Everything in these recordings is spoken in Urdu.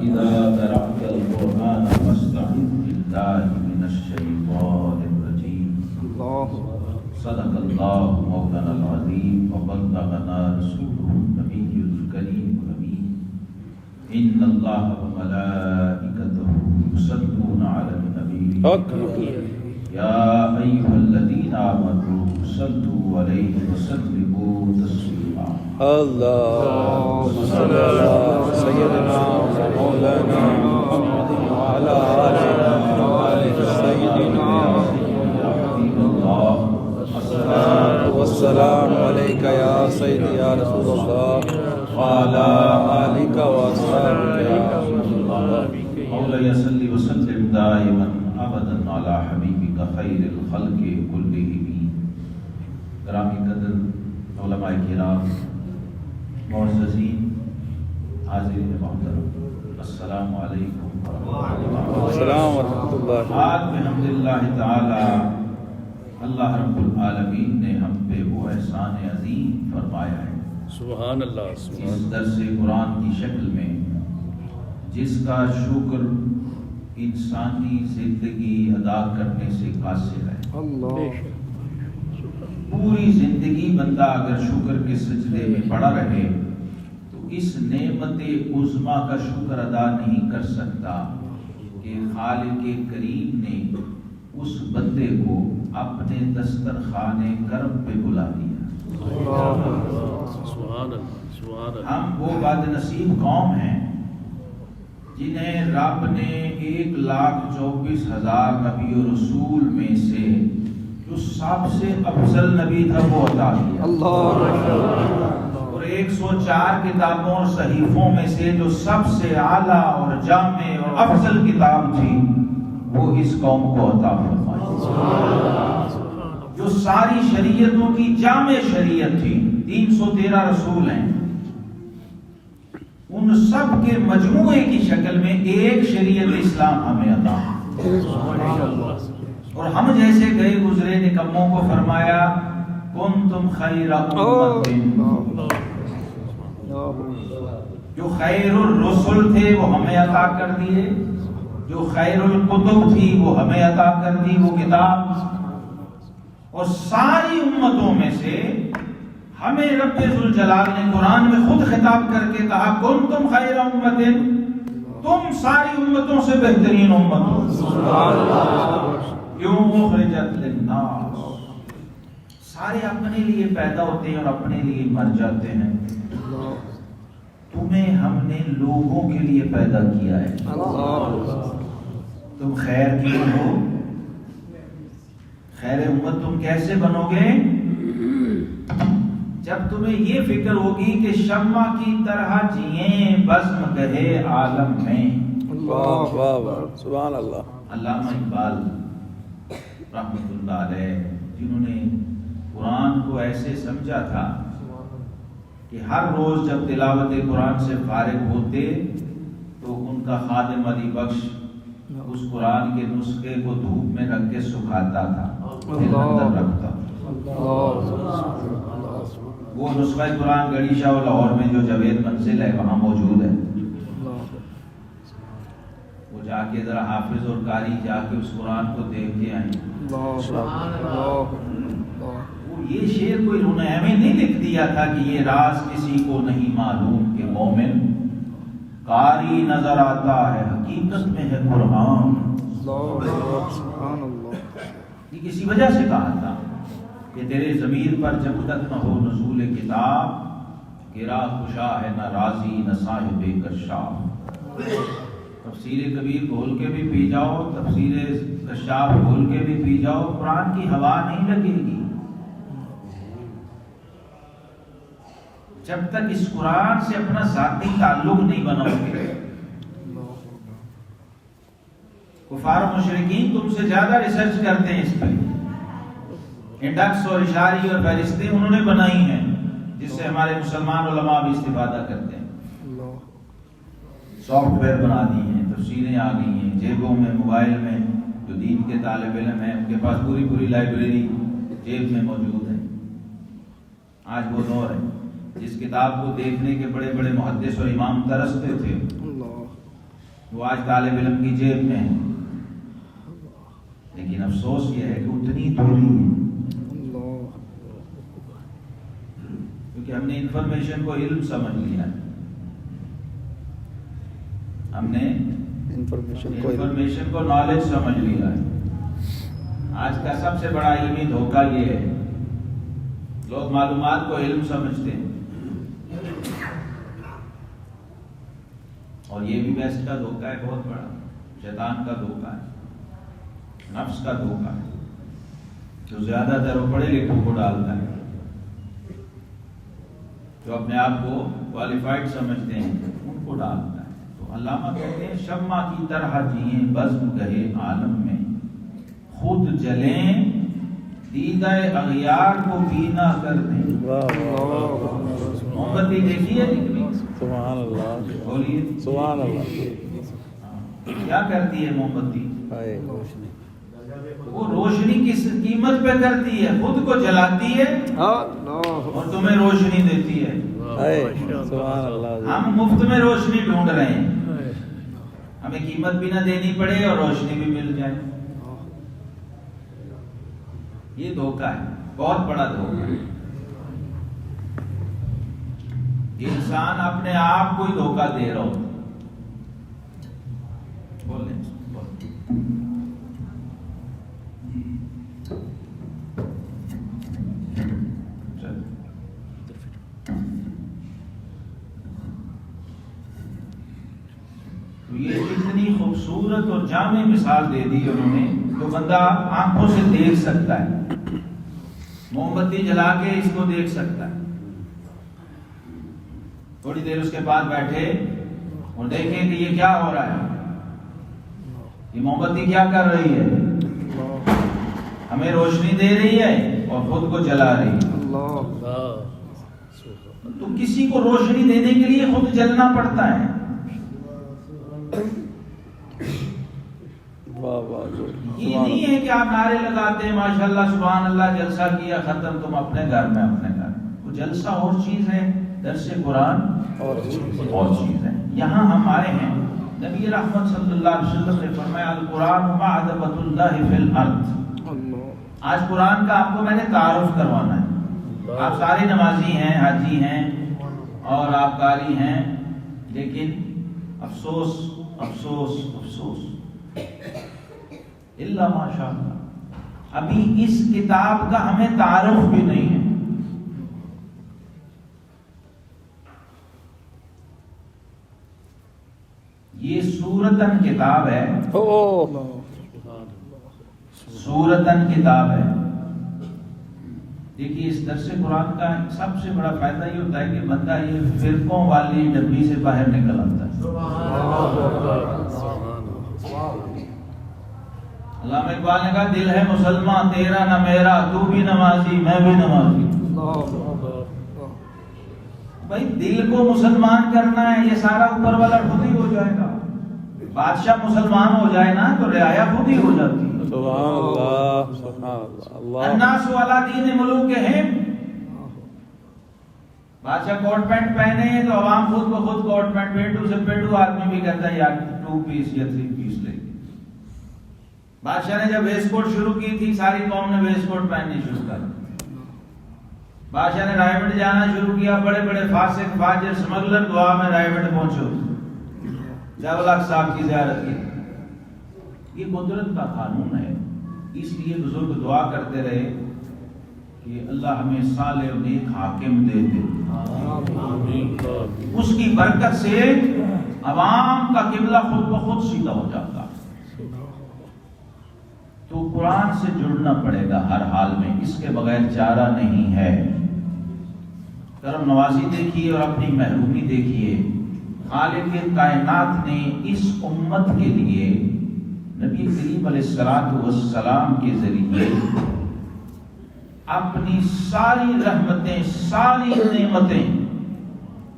فإذا قرأت القرآن فاستعذ بالله من الشيطان الرجيم. صدق الله مولانا العظيم وبلغنا رسوله النبي الكريم الأمين. إن الله وملائكته يصلون على النبي يا أيها الذين آمنوا صلوا عليه وسلموا تسليما. اللهم صل على سيدنا مولانا محمد وعلى آل سيدنا الصلاة والسلام عليك يا سيدي يا رسول الله وعلى آلك وأصحابك يا رسول الله. مولاي صل وسلم دائما ابدا على حبیبک خیر الخلق کلہم. گرامی قدر علماء کرام، معززین، حاضرین محترم، السلام علیکم السلام ورحمۃ اللہ. آج بحمداللہ تعالی اللہ رب العالمین نے ہم پہ وہ احسان عظیم فرمایا ہے سبحان اللہ. اس درس قرآن کی شکل میں، جس کا شکر انسانی زندگی ادا کرنے سے قاصر ہے. پوری زندگی بندہ اگر شکر کے سجدے میں پڑا رہے تو اس نعمت عظمیٰ کا شکر ادا نہیں کر سکتا کہ خالق کریم نے اس بندے کو اپنے دسترخوان کرم پہ بلا دیا. ہم وہ بد نصیب قوم ہیں جنہیں رب نے 1,24,000 نبی و رسول میں سے جو سب سے افضل نبی تھا وہ عطا کیا. اور 104 کتابوں اور صحیفوں میں سے جو سب سے اعلیٰ اور جامع اور افضل کتاب تھی وہ اس قوم کو عطا فرمائی. جو ساری شریعتوں کی جامع شریعت تھی، 313 رسول ہیں، ان سب کے مجموعے کی شکل میں ایک شریعت اسلام ہمیں عطا. اور ہم جیسے گئے گزرے نکموں کو فرمایا کنتم خیر امت. جو خیر الرسل تھے وہ ہمیں عطا کر دیے، جو خیر الکتب تھی وہ ہمیں عطا کر دی وہ کتاب. اور ساری امتوں میں سے ہمیں رب ذوالجلال نے قرآن میں خود خطاب کر کے کہا کنتم خیر امت، تم ساری امتوں سے بہترین امت ہو. کیوں؟ اخرجت للناس. سارے اپنے لیے پیدا ہوتے ہیں اور اپنے لیے مر جاتے ہیں. تمہیں ہم نے لوگوں کے لیے پیدا کیا ہے. تم خیر کی ہو، خیر امت تم کیسے بنو گے؟ جب تمہیں یہ فکر ہوگی کہ شمع کی طرح جئیں بزم گہے عالم میں. سبحان اللہ. علامہ اقبال رحمۃ اللہ علیہ، جنہوں نے قرآن کو ایسے سمجھا تھا کہ ہر روز جب تلاوت قرآن سے فارغ ہوتے تو ان کا خادم علی بخش اس قرآن کے نسخے کو دھوپ میں رکھ کے سکھاتا تھا، اندر رکھتا. وہ نسخہ قرآن گڑی شاہ لاہور میں جو جاوید منزل ہے وہاں موجود ہے. وہ جا کے ذرا حافظ اور قاری جا کے اس قرآن کو دیکھ کے آئیں. یہ شعر کوئی انہوں نے ہمیں نہیں لکھ دیا تھا کہ یہ راز کسی کو نہیں معلوم کہ مومن قاری نظر آتا ہے حقیقت میں ہے قرآن. یہ کسی وجہ سے کہا تھا کہ تیرے ضمیر پر جب تک نہ ہو نزول کتاب، گرا خوشا ہے نہ راضی نہ صاحب کشاف. تفسیر کبیر بھول کے بھی پی جاؤ، تفسیر کشاف بھول کے بھی پی جاؤ، قرآن کی ہوا نہیں لگے گی. جب تک اس قرآن سے اپنا ذاتی تعلق نہیں بناؤ گے. کفار و مشرکین تم سے زیادہ ریسرچ کرتے ہیں اس پہ. انڈیکس اور اشاری اور فہرستیں انہوں نے بنائی ہیں جس سے ہمارے مسلمان علماء بھی استفادہ کرتے ہیں. سافٹ ویئر بنا دی ہیں، تفسیریں آ گئی ہیں جیبوں میں، موبائل میں. جو دین کے طالب علم ہیں ان کے پاس پوری لائبریری جیب میں موجود ہے. آج وہ دور ہے جس کتاب کو دیکھنے کے بڑے بڑے محدث اور امام ترستے تھے وہ آج طالب علم کی جیب میں ہے، لیکن افسوس یہ ہے کہ اتنی دوری ہے، کیونکہ ہم نے انفارمیشن کو علم سمجھ لیا، ہم نے انفارمیشن کو نالج سمجھ لیا ہے۔ آج کا سب سے بڑا علمی دھوکہ یہ ہے، لوگ معلومات کو علم سمجھتے ہیں، اور یہ بھی ویسٹ کا دھوکہ ہے، بہت بڑا شیطان کا دھوکہ ہے، نفس کا دھوکہ ہے، جو زیادہ تر وہ پڑھے لکھوں کو ڈالتا ہے، جو اپنے آپ کو کوالیفائڈ سمجھتے ہیں ان کو ڈالتا ہے۔ تو علامہ کہتے ہیں شمع کی طرح جئیں بزم گہے عالم میں، خود جلیں دیدہ اغیار کو بینا کر دیں۔ موم بتی دیکھیے نکلی، سبحان اللہ، بولیے سبحان اللہ۔ کیا کرتی ہے موم بتی؟ وہ روشنی کس قیمت پہ کرتی ہے؟ خود کو جلاتی ہے اور تمہیں روشنی دیتی ہے۔ سبحان اللہ۔ ہم مفت میں روشنی ڈھونڈ رہے ہیں، ہمیں قیمت بھی نہ دینی پڑے اور روشنی بھی مل جائے۔ یہ دھوکہ ہے، بہت بڑا دھوکہ ہے۔ انسان اپنے آپ کو ہی دھوکہ دے رہا ہو۔ بولیں تو یہ اتنی خوبصورت اور جامع مثال دے دی انہوں نے، جو بندہ آنکھوں سے دیکھ سکتا ہے، موم بتی جلا کے اس کو دیکھ سکتا ہے۔ تھوڑی دیر اس کے پاس بیٹھے اور دیکھیں کہ یہ کیا ہو رہا ہے، یہ موم بتی کیا کر رہی ہے، ہمیں روشنی دے رہی ہے اور خود کو جلا رہی ہے۔ تو کسی کو روشنی دینے کے لیے خود جلنا پڑتا ہے۔ یہ نہیں ہے کہ آپ نعرے لگاتے ہیں ماشاءاللہ سبحان اللہ، جلسہ کیا ختم، تم اپنے گھر میں اپنے گھر میں۔ وہ جلسہ اور چیز ہے، درس قرآن اور چیز ہے۔ یہاں ہم آئے ہیں، نبی رحمت صلی اللہ علیہ وسلم نے فرمایا القرآن معذبۃ اللہ فی الارض۔ آج قرآن کا آپ کو میں نے تعارف کروانا ہے۔ آپ سارے نمازی ہیں، حاجی ہیں اور آپ قاری ہیں، لیکن افسوس افسوس افسوس الا ماشاء اللہ، ابھی اس کتاب کا ہمیں تعارف بھی نہیں ہے۔ یہ سورتن کتاب ہے، سورتن کتاب ہے۔ دیکھیے اس درس قرآن کا سب سے بڑا فائدہ یہ ہوتا ہے کہ بندہ یہ فرقوں والی ڈبی سے باہر نکل آتا ہے۔ علامہ اقبال نے کہا دل ہے مسلمان تیرا نہ میرا، تو بھی نمازی میں بھی نمازی۔ بھائی دل کو مسلمان کرنا ہے، یہ سارا اوپر والا خود ہی ہو جائے گا۔ بادشاہ مسلمان ہو جائے نا تو رعایا خود ہی ہو جاتی ہے۔ سبحان اللہ، سبحان اللہ۔ الناس علی دین ملوکہم، بادشاہ کوٹ پینٹ پہنے تو عوام خود بخود کوٹ پینٹ، پیٹو سے پیٹو آدمی بھی کہتا ہے یار 2 پیس یا 3 پیس لے۔ بادشاہ نے جب ویسٹ کوٹ شروع کی تھی ساری قوم نے ویسٹ کوٹ پہننی شروع کر دی۔ بادشاہ نے رائے گڑھ جانا شروع کیا، بڑے بڑے فاسق فاجر سمگلر دعا میں رائے گڑھ پہنچو، جاولاک صاحب کی زیارت کی۔ یہ قدرت کا قانون ہے، اس لیے بزرگ دعا کرتے رہے کہ اللہ ہمیں صالح و نیک حاکم دے دے، اس کی برکت سے عوام کا قبلہ خود بخود سیدھا ہو جاتا۔ تو قرآن سے جڑنا پڑے گا ہر حال میں، اس کے بغیر چارہ نہیں ہے۔ کرم نوازی دیکھیے اور اپنی محرومی دیکھیے۔ خالق کائنات نے اس امت کے لیے نبی کریم علیہ السلام کے ذریعے اپنی ساری رحمتیں، ساری نعمتیں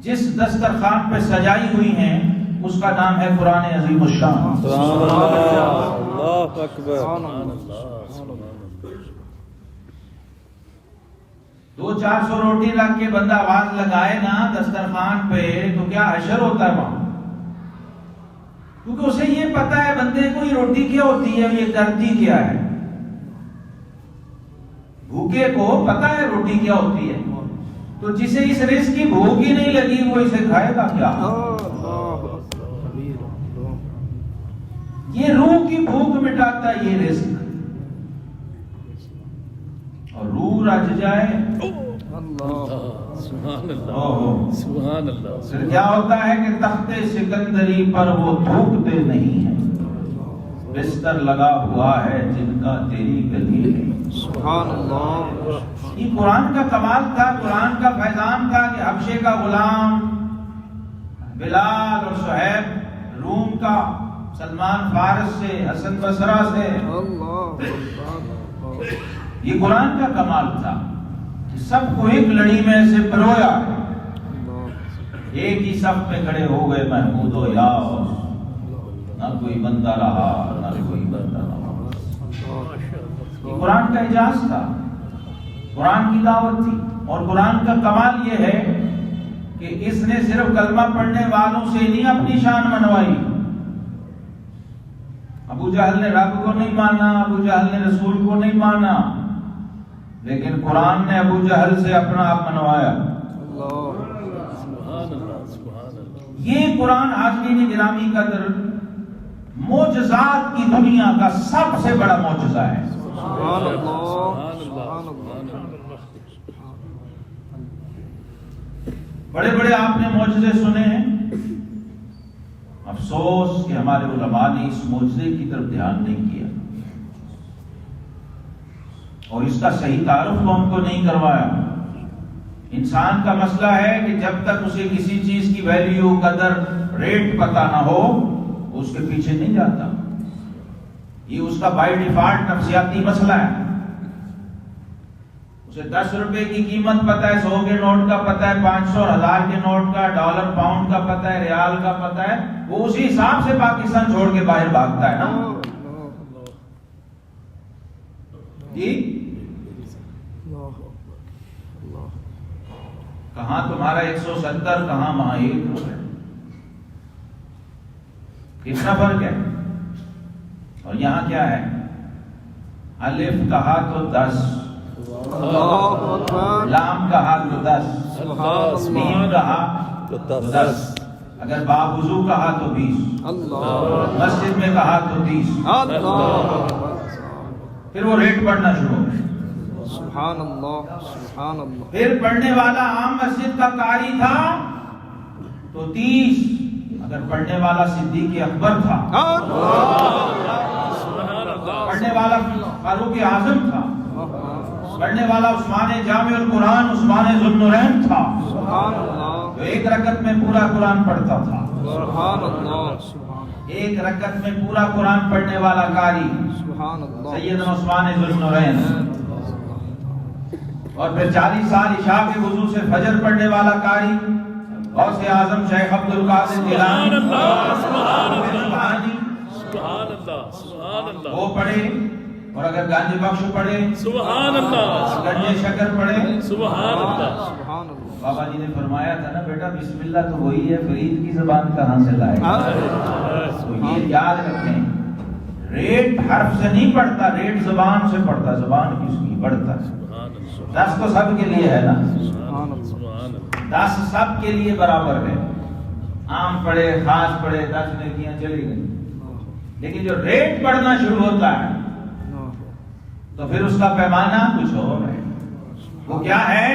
جس دسترخوان پہ سجائی ہوئی ہیں اس کا نام ہے قرآن عظیم الشان۔ سبحان اللہ، اللہ اکبر۔ 200-400 روٹی رکھ کے بندہ آواز لگائے نا دسترخوان پہ تو کیا حشر ہوتا ہے وہاں؟ کیونکہ اسے یہ پتا ہے بندے کو یہ روٹی کیا ہوتی ہے، یہ کرتی کیا ہے. بھوکے کو پتا ہے روٹی کیا ہوتی ہے، تو جسے اس رزق کی بھوک ہی نہیں لگی وہ اسے کھائے گا کیا؟ یہ روح کی بھوک مٹاتا ہے یہ رزق. اور روح رج جائے سبحان اللہ. پھر کیا ہوتا ہے کہ تخت سکندری پر وہ تھوکتے نہیں ہیں، بستر لگا ہوا ہے جن کا تیری گلی ہے. سبحان اللہ. یہ قرآن کا کمال تھا، قرآن کا فیضان تھا کہ حبشے کا غلام بلال اور صہیب روم کا، سلمان فارس سے، حسن بصرہ سے، یہ قرآن کا کمال تھا. سب کو ایک لڑی میں سے پرویا، ایک ہی صف میں کھڑے ہو گئے محمود و یاس. نہ کوئی بندہ رہا نہ کوئی بندہ رہا. یہ قرآن کا اعجاز تھا، قرآن کی دعوت تھی. اور قرآن کا کمال یہ ہے کہ اس نے صرف کلمہ پڑھنے والوں سے نہیں اپنی شان منوائی. ابو جہل نے رب کو نہیں مانا، ابو جہل نے رسول کو نہیں مانا، لیکن قرآن نے ابو جہل سے اپنا آپ منوایا. یہ قرآن حاضرین گرامی کا در معجزات کی دنیا کا سب سے بڑا معجزہ ہے. بڑے بڑے آپ نے معجزے سنے ہیں، افسوس کہ ہمارے علماء نے اس معجزے کی طرف دھیان نہیں کیا اور اس کا صحیح تعارف ہم کو نہیں کروایا. انسان کا مسئلہ ہے کہ جب تک اسے کسی چیز کی ویلیو، قدر، ریٹ پتہ نہ ہو اس کے پیچھے نہیں جاتا. یہ اس کا بائی ڈیفالٹ نفسیاتی مسئلہ ہے. اسے 10 روپے کی قیمت پتہ ہے، 100 کے نوٹ کا پتہ ہے، 500 اور 1000 کے نوٹ کا، ڈالر پاؤنڈ کا پتہ ہے، ریال کا پتہ ہے. وہ اسی حساب سے پاکستان چھوڑ کے باہر بھاگتا ہے نا. جی کہاں تمہارا 170، کہاں وہاں 1 ہے. کتنا فرق ہے. اور یہاں کیا ہے، الف کہا تو 10، لام کہا تو 10، میم کہا تو 10، اگر باوضو کہا تو 20، مسجد میں کہا تو 30. پھر وہ ریٹ پڑھنا شروع ہو. سبحان اللہ سبحان اللہ. پھر پڑھنے والا عام مسجد کا قاری تھا تو 30، اگر پڑھنے والا صدیق اکبر تھا، پڑھنے والا فاروق اعظم تھا، پڑھنے والا عثمان جامع القرآن، عثمان ذو النورین تھا، جو 1 رکعت میں پورا قرآن پڑھتا تھا. سبحان اللہ. 1 رکعت میں پورا قرآن پڑھنے والا قاری سیدنا عثمان ذو النورین. اور پھر 40 سال عشاء کے وضو سے فجر پڑھنے والا قاری غوث اعظم شیخ عبد القادر جیلانی. وہ پڑھے. اور اگر گنج بخش پڑھے، سبحان اللہ، گنج شکر پڑھے، سبحان اللہ. بابا جی نے فرمایا تھا نا بیٹا بسم اللہ تو وہی ہے، فرید کی زبان کہاں سے لائے. تو یہ یاد رکھیں، ریٹ حرف سے نہیں پڑھتا، ریٹ زبان سے پڑھتا. زبان کس کی پڑھتا ہے؟ 10 تو سب کے لیے ہے نا، 10 سب کے لیے برابر ہے. عام پڑھے، خاص پڑھے، 10 نیکیاں چلی گئی. لیکن جو ریٹ پڑھنا شروع ہوتا ہے تو پھر اس کا پیمانہ کچھ اور ہے. وہ کیا ہے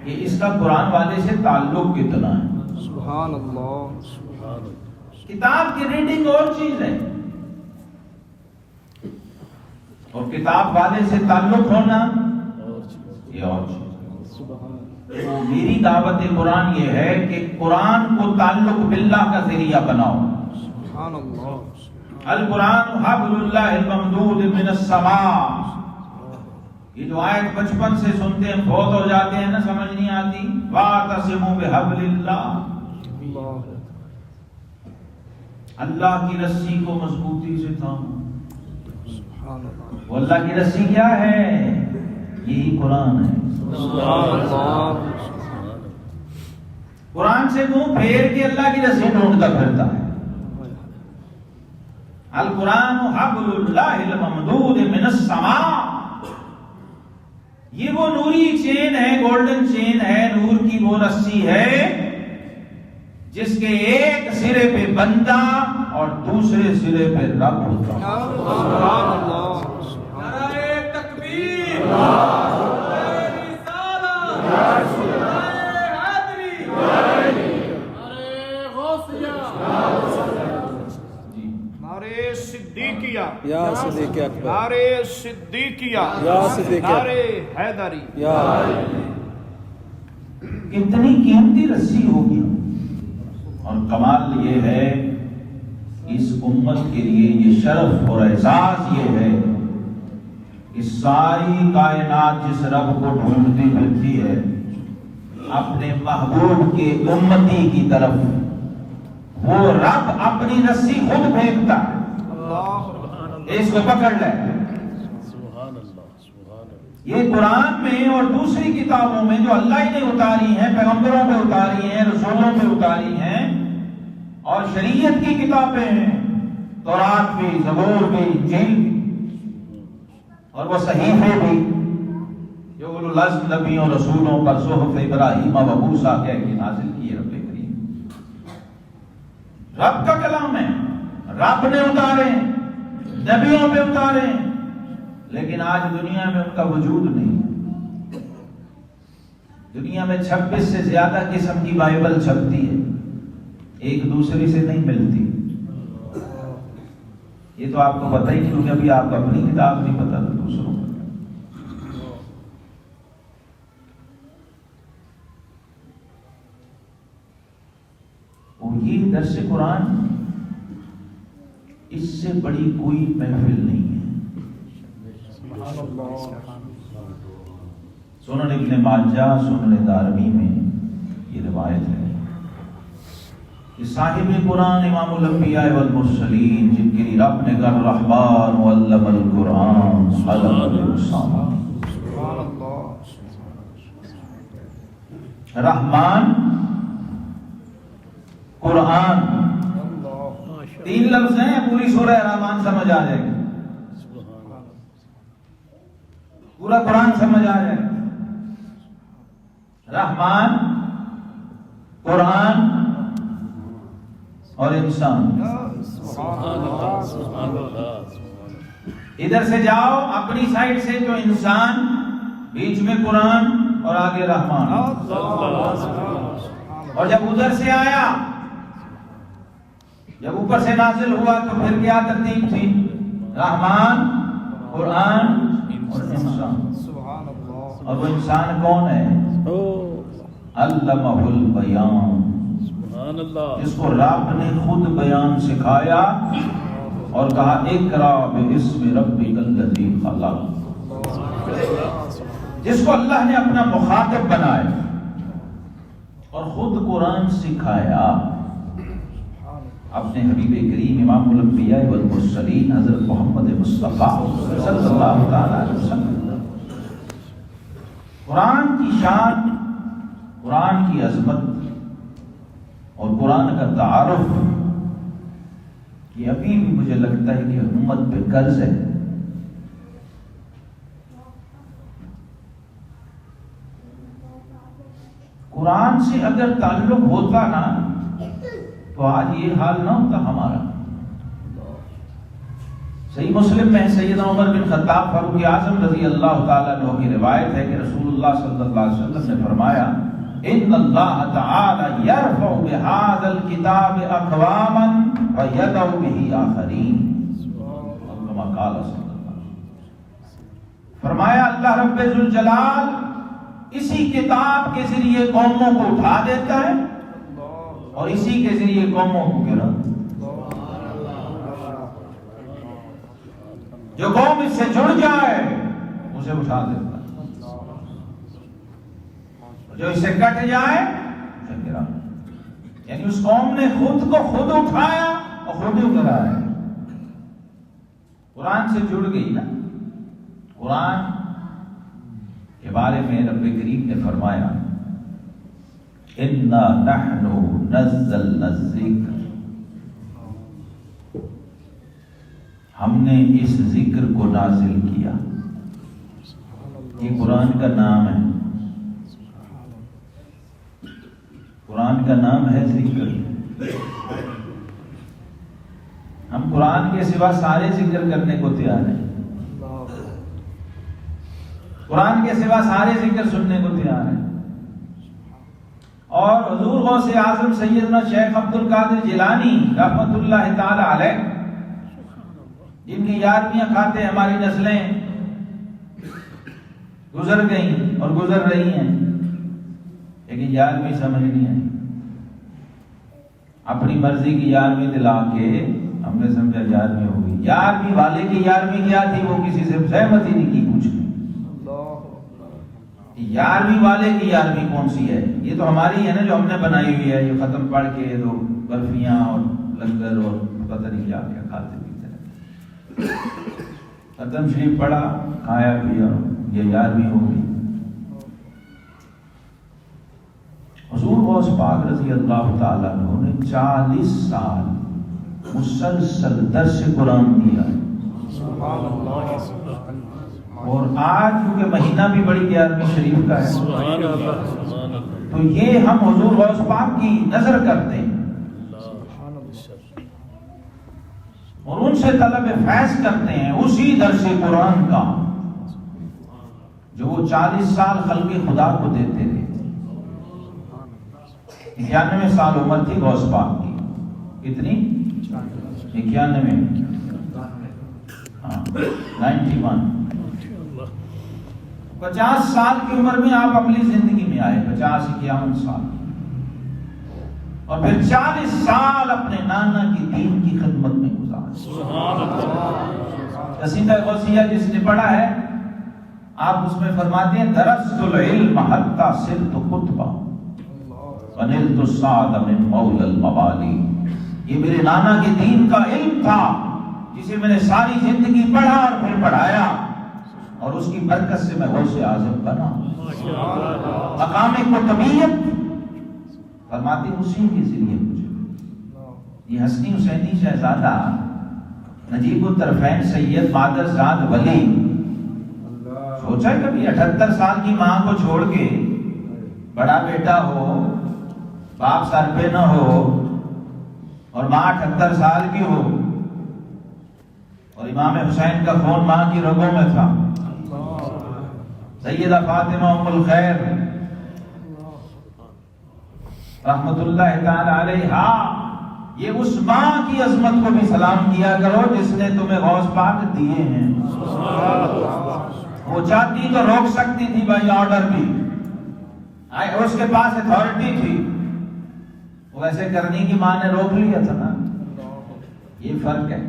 کہ اس کا قرآن والے سے تعلق کتنا ہے. سبحان اللہ. کتاب کی ریڈنگ اور چیز ہے اور کتاب والے سے تعلق ہونا یہ اور چیز. تو میری دعوت قرآن یہ ہے کہ قرآن کو تعلق باللہ کا ذریعہ بناؤ. سبحان اللہ. القرآن حبل اللہ الممدود من السماء. یہ جو آیت بچپن سے سنتے ہیں، بہت ہو جاتے ہیں نا، سمجھ نہیں آتی. واعتصموا بحبل اللہ، اللہ کی رسی کو مضبوطی سے تھامو. وہ اللہ کی رسی کیا ہے؟ یہی قرآن ہے. قرآن سے منہ پھیر کے اللہ کی رسی ڈھونڈتا پھرتا ہے. القرآن حبل اللہ الممدود من السماء، یہ وہ نوری چین ہے، گولڈن چین ہے، نور کی وہ رسی ہے جس کے ایک سرے پہ بندہ اور دوسرے سرے پہ رب ہوتا ہے۔ نعرہ تکبیر، نعرہ صدیقیہ، یا صدیق اکبر، نعرہ صدیقیہ، یا صدیق اکبر، نعرہ حیدری، یا کتنی قیمتی رسی ہوگی۔ اور کمال یہ ہے اس امت کے لیے یہ شرف اور اعزاز یہ ہے کہ ساری کائنات جس رب کو ڈھونڈتی پھرتی ہے اپنے محبوب کے امتی کی طرف، وہ رب اپنی رسی خود پھینکتا ہے، اس کو پکڑ لے۔ سبحان اللہ، سبحان اللہ۔ یہ قرآن میں اور دوسری کتابوں میں جو اللہ ہی نے اتاری ہیں، پیغمبروں پہ اتاری ہیں، رسولوں پہ اتاری ہیں، اور شریعت کی کتابیں ہیں، تورات بھی، زبور بھی، انجیل بھی، اور وہ صحیفے بھی جو اولو العزم نبیوں رسولوں پر صحف ابراہیم و موسیٰ کہہ کے نازل کیے رب کریم، رب کا کلام ہے، رب نے اتارے، نبیوں پہ اتارے، لیکن آج دنیا میں ان کا وجود نہیں۔ دنیا میں 26 سے زیادہ قسم کی بائبل چھپتی ہے، ایک دوسرے سے نہیں ملتی۔ یہ تو آپ کو پتہ ہی نہیں، کیونکہ ابھی آپ کو اپنی کتاب نہیں پتہ تو دوسروں کو۔ اور یہ درس قرآن، اس سے بڑی کوئی محفل نہیں ہے۔ سنن ابن ماجہ، سنن دارمی میں یہ روایت ہے کہ صاحب قرآن امام الانبیاء والمرسلین، جن کے لیے رب نے کہا الرحمن علم القرآن علم الانسان، رحمان، قرآن، تین لفظ ہیں، پوری سورہ رحمان سمجھ آ جائے گی، پورا قرآن سمجھ آ جائے گا۔ رحمان، قرآن اور انسان۔ سبحان اللہ، سبحان اللہ۔ ادھر سے جاؤ اپنی سائڈ سے تو انسان، بیچ میں قرآن اور آگے رحمان، اور جب ادھر سے آیا، جب اوپر سے نازل ہوا تو پھر کیا ترتیب تھی؟ رحمان، قرآن اور انسان۔ اور وہ انسان کون ہے؟ علمہ البیان، سبحان اللہ، جس کو رب نے خود بیان سکھایا اور کہا اقرا باسم ربک الذی خلق، جس کو اللہ نے اپنا مخاطب بنایا اور خود قرآن سکھایا، اپنے حبیب کریم امام الانبیاء والمرسلین حضرت محمد مصطفیٰ صلی اللہ تعالی علیہ وسلم۔ قرآن کی شان، قرآن کی عظمت اور قرآن کا تعارف، یہ ابھی بھی مجھے لگتا ہے کہ امت پہ قرض ہے۔ قرآن سے اگر تعلق ہوتا نا تو آج یہ حال نہ ہوتا ہمارا۔ صحیح مسلم میں سیدنا عمر بن خطاب فاروق اعظم رضی اللہ تعالیٰ عنہ کی روایت ہے کہ رسول اللہ صلی اللہ علیہ وسلم نے فرمایا ان اللہ تعالی یرفع بهذا الكتاب اقواما ویدع به آخرین، کما قال صلی اللہ علیہ وسلم، فرمایا اللہ رب ذوالجلال اسی کتاب کے ذریعے قوموں کو اٹھا دیتا ہے اور اسی کے ذریعے قوموں کو گرا۔ جو قوم اس سے جڑ جائے اسے اٹھا دیتا ہے، جو اس سے کٹ جائے اسے گرا۔ یعنی اس قوم نے خود کو خود اٹھایا اور خود ہی گرایا۔ قرآن سے جڑ گئی نا۔ قرآن کے بارے میں رب کریم نے فرمایا اِنَّا نَحْنُ نَزَّلْنَا الذِّكْرَ ہم نے اس ذکر کو نازل کیا. یہ قرآن کا نام ہے. قرآن کا نام ہے ذکر. ہم قرآن کے سوا سارے ذکر کرنے کو تیار ہیں. قرآن کے سوا سارے ذکر سننے کو تیار ہیں. اور حضور غوث اعظم سیدنا شیخ عبد القادر جیلانی رحمۃ اللہ تعالی علیہ، جن کی یادیاں کھاتے ہماری نسلیں گزر گئیں اور گزر رہی ہیں، لیکن یارویں سمجھ نہیں آئی. اپنی مرضی کی یارویں دلا کے ہم نے سمجھا یارویں ہوگی. یارویں والے کی یارویں کیا تھی وہ کسی سے سہمت ہی نہیں کی. پوچھ لیں یارویں والے کی یارویں کون سی ہے؟ یہ تو ہماری ہے نا جو ہم نے بنائی ہوئی ہے. یہ ختم پڑھ کے تو برفیاں اور لنگر اور پتہ نہیں کیا کیا کھاتے پیتے رہتے. ختم شریف پڑھا، کھایا پیا، یہ یارویں ہوگی. حضور غوث پاک رضی اللہ تعالیٰ عنہ نے 40 سال مسلسل درس قرآن دیا ہے. اور آج کیونکہ مہینہ بھی بڑی 11ویں شریف کا ہے، تو یہ ہم حضور غوث پاک کی نظر کرتے ہیں اور ان سے طلب فیض کرتے ہیں اسی درس قرآن کا جو وہ 40 سال خلق خدا کو دیتے تھے. 91 سال عمر تھی غوث پاک کی. کتنی؟ 91. 91. 50 سال کی عمر میں آپ اپنی زندگی میں آئے. 50-51 سال. اور پھر 40 سال اپنے نانا کی دین کی خدمت میں گزارے. قصیدہ غوثیہ جس نے پڑھا ہے، آپ اس میں فرماتے ہیں درست العلم حتی صرت خطبہ ونلت السعد من مولا الموالی. یہ میرے نانا کے دین کا علم تھا جسے میں نے ساری زندگی پڑھا اور پھر پڑھایا، اور اس کی برکت سے میں غوث اعظم بنا. مقام قطبیت فرماتے اسی کے ذریعے مجھے. یہ حسنی حسینی شہزادہ نجیب الطرفین سید مادر زاد ولی، سوچا کبھی 78 سال کی ماں کو چھوڑ کے بڑا بیٹا ہو، باپ سر پہ نہ ہو، اور ماں 78 سال کی ہو، اور امام حسین کا خون ماں کی رگوں میں تھا. سیدہ فاطمہ ام الخیر رحمت اللہ تعالی علیہا، یہ اس ماں کی عظمت کو بھی سلام کیا کرو جس نے تمہیں غوث پاک دیے ہیں. وہ چاہتی تو روک سکتی تھی بائی آرڈر بھی، اس کے پاس اتھارٹی تھی، وہ ایسے کرنے کی ماں نے روک لیا تھا نا. یہ فرق ہے.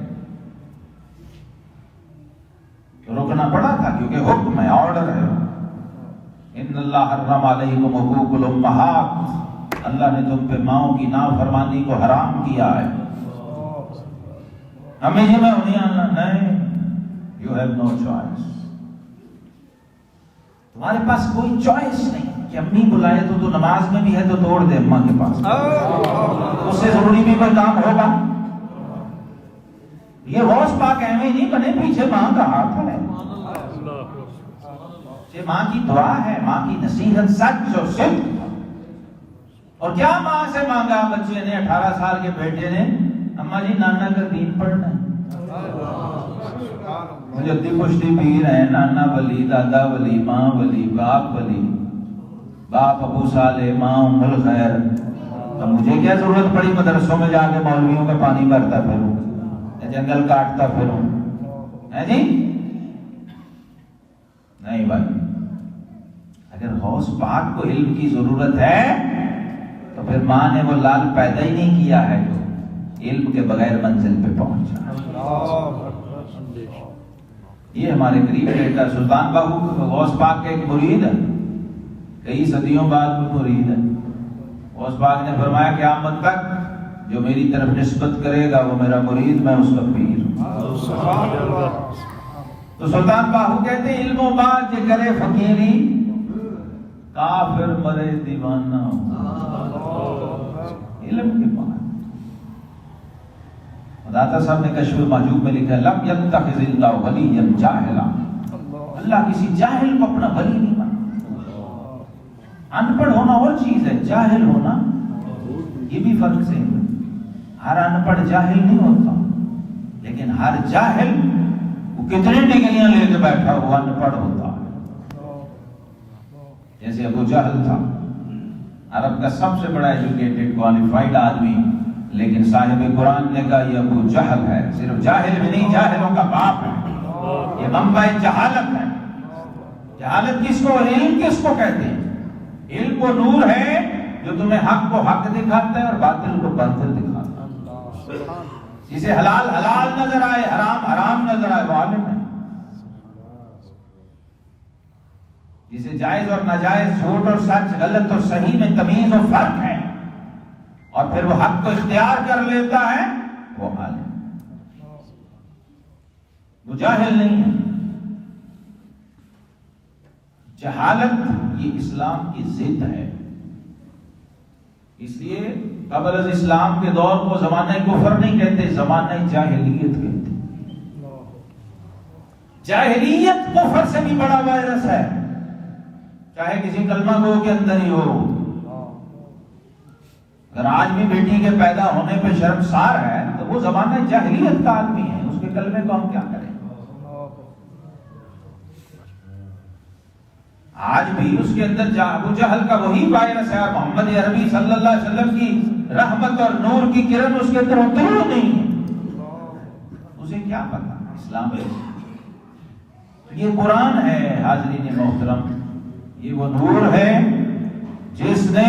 روکنا پڑا تھا کیونکہ حکم ہے، آرڈر ہے. ان اللہ حرم علیکم حقوق الامہات، اللہ نے تم پہ ماؤں کی نافرمانی کو حرام کیا ہے. ہمیں یہ میں نہیں، یو ہیو نو چوائس. تمہارے پاس کوئی چوائس نہیں کہ امی بلائے تو نماز میں بھی ہے تو توڑ دے اماں کے پاس، اس سے ضروری بھی کوئی کام ہوگا. یہ غوث پاک ایویں نہیں بنے، پیچھے ماں کا ہاتھ ہے. یہ ماں کی دعا ہے، ماں کی نصیحت، سچ اور صدق. اور کیا ماں سے مانگا بچے نے، 18 سال کے بیٹے نے، اماں جی نانا کا دین پڑھنا ہے. جدی پشتی پیر ہیں، نانا ولی، دادا ولی، ماں ولی، باپ ولی، باپ ابو صالح، ماں ام الخیر. تو مجھے کیا ضرورت پڑی مدرسوں میں جا کے مولویوں کا پانی بھرتا پھروں، جنگل کاٹتا پھروں؟ ہے جی نہیں بھائی. اگر غوث پاک کو علم کی ضرورت ہے تو پھر ماں نے وہ لال پیدا ہی نہیں کیا ہے جو علم کے بغیر منزل پہ پہنچا. یہ ہمارے قریب بیٹا سلطان باہو غوث پاک کا ایک مرید ہے، کئی صدیوں بعد بھی مرید ہے. غوث پاک نے فرمایا کہ قیامت تک جو میری طرف نسبت کرے گا وہ میرا مرید، میں اس کا پیر. تو سلطان باہو کہتے ہیں علم و بات جو کرے فقیری، کافر مرے دیوانہ. علم کے بعد داتا صاحب نے کشف المحجوب میں لکھا ہے لم یتخذ اللہ ولیا جاہلا، اللہ کسی جاہل کو اپنا ولی نہیں مانا۔ ان پڑھ ہونا اور چیز ہے، جاہل ہونا یہ بھی فرق سے ہے۔ ہر ان پڑھ جاہل نہیں ہوتا، لیکن ہر جاہل وہ کتنے ڈگریاں لے کے بیٹھا ہوا ان پڑھ ہوتا ہے۔ جیسے ابو جہل تھا، عرب کا سب سے بڑا ایجوکیٹڈ کوالیفائڈ آدمی، لیکن صاحب قرآن نے کہا یہ ابو جہل ہے۔ صرف جاہل بھی نہیں، جاہلوں کا باپ ہے، یہ منبع جہالت ہے۔ جہالت کس کو، علم کس کو کہتے ہیں؟ علم وہ نور ہے جو تمہیں حق کو حق دکھاتا ہے اور باطل کو باطل دکھاتا ہے۔ جسے حلال حلال نظر آئے، حرام حرام نظر آئے، وہ عالم ہے۔ جسے جائز اور ناجائز، جھوٹ اور سچ، غلط اور صحیح میں تمیز اور فرق ہے، اور پھر وہ حق کو اختیار کر لیتا ہے، وہ عالم، وہ جاہل نہیں ہے۔ جہالت یہ اسلام کی ضد ہے، اس لیے قبل از اسلام کے دور کو زمانہ کفر نہیں کہتے، زمانہ جاہلیت کہتے۔ جاہلیت کفر سے بھی بڑا وائرس ہے، چاہے کسی کلمہ گو کے اندر ہی ہو۔ اگر آج بھی بیٹی کے پیدا ہونے پہ شرمسار ہے تو وہ زمانہ جاہلیت کا آدمی ہے، اس کے کلمے کو ہم کیا کریں؟ آج بھی اس کے اندر ابو جہل کا وہی وائرس ہے، اور محمد عربی صلی اللہ علیہ وسلم کی رحمت اور نور کی کرن اس کے اندر اتری نہیں ہے، اسے کیا پتا اسلام ہے؟ یہ قرآن ہے حاضرین محترم، یہ وہ نور ہے جس نے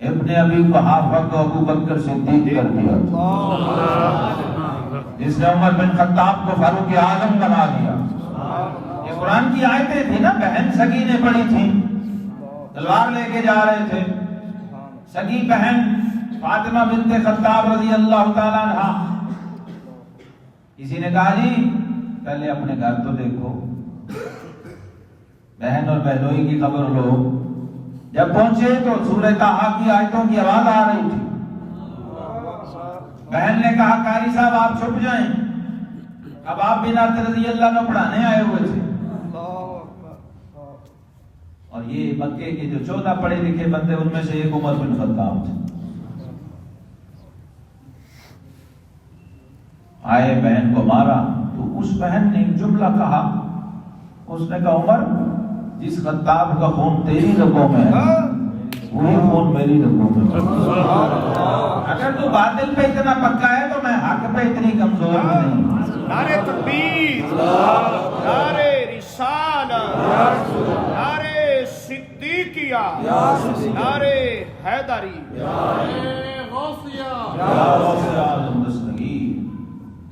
ابن ابی قحافہ کو ابو بکر صدیق کر دیا، جس نے عمر بن خطاب کو فاروق اعظم بنا دیا۔ یہ قرآن کی آیتیں تھی نا، بہن سگی نے پڑھی تھی، تلوار لے کے جا رہے تھے، سگی بہن فاطمہ بنت خطاب رضی اللہ تعالیٰ عنہ، کسی نے کہا جی پہلے اپنے گھر تو دیکھو، بہن اور بہنوئی کی خبر لو۔ جب پہنچے تو سورہ طٰہٰ کی آیتوں کی آواز آ رہی تھی۔ بہن نے کہا قاری صاحب آپ چھپ جائیں، اب آپ بن عبد رضی اللہ عنہ پڑھانے آئے ہوئے تھے، اور یہ مکے کے جو 14 پڑھے لکھے بندے ان میں سے ایک عمر بن خطاب تھے۔ آئے بہن کو مارا تو اس بہن نے ایک جملہ کہا، اس نے کہا عمر جس خطاب کا خون تیری رگوں میں ہے وہی خون میری رگوں میں ہے۔ اگر تو باطل پہ اتنا پکا ہے تو میں حق پہ اتنی کمزور بھی نہیں۔ نعرہ تکبیر، نعرہ رسالت، نعرہ صدیقیہ، نعرہ حیدری، غوثیہ۔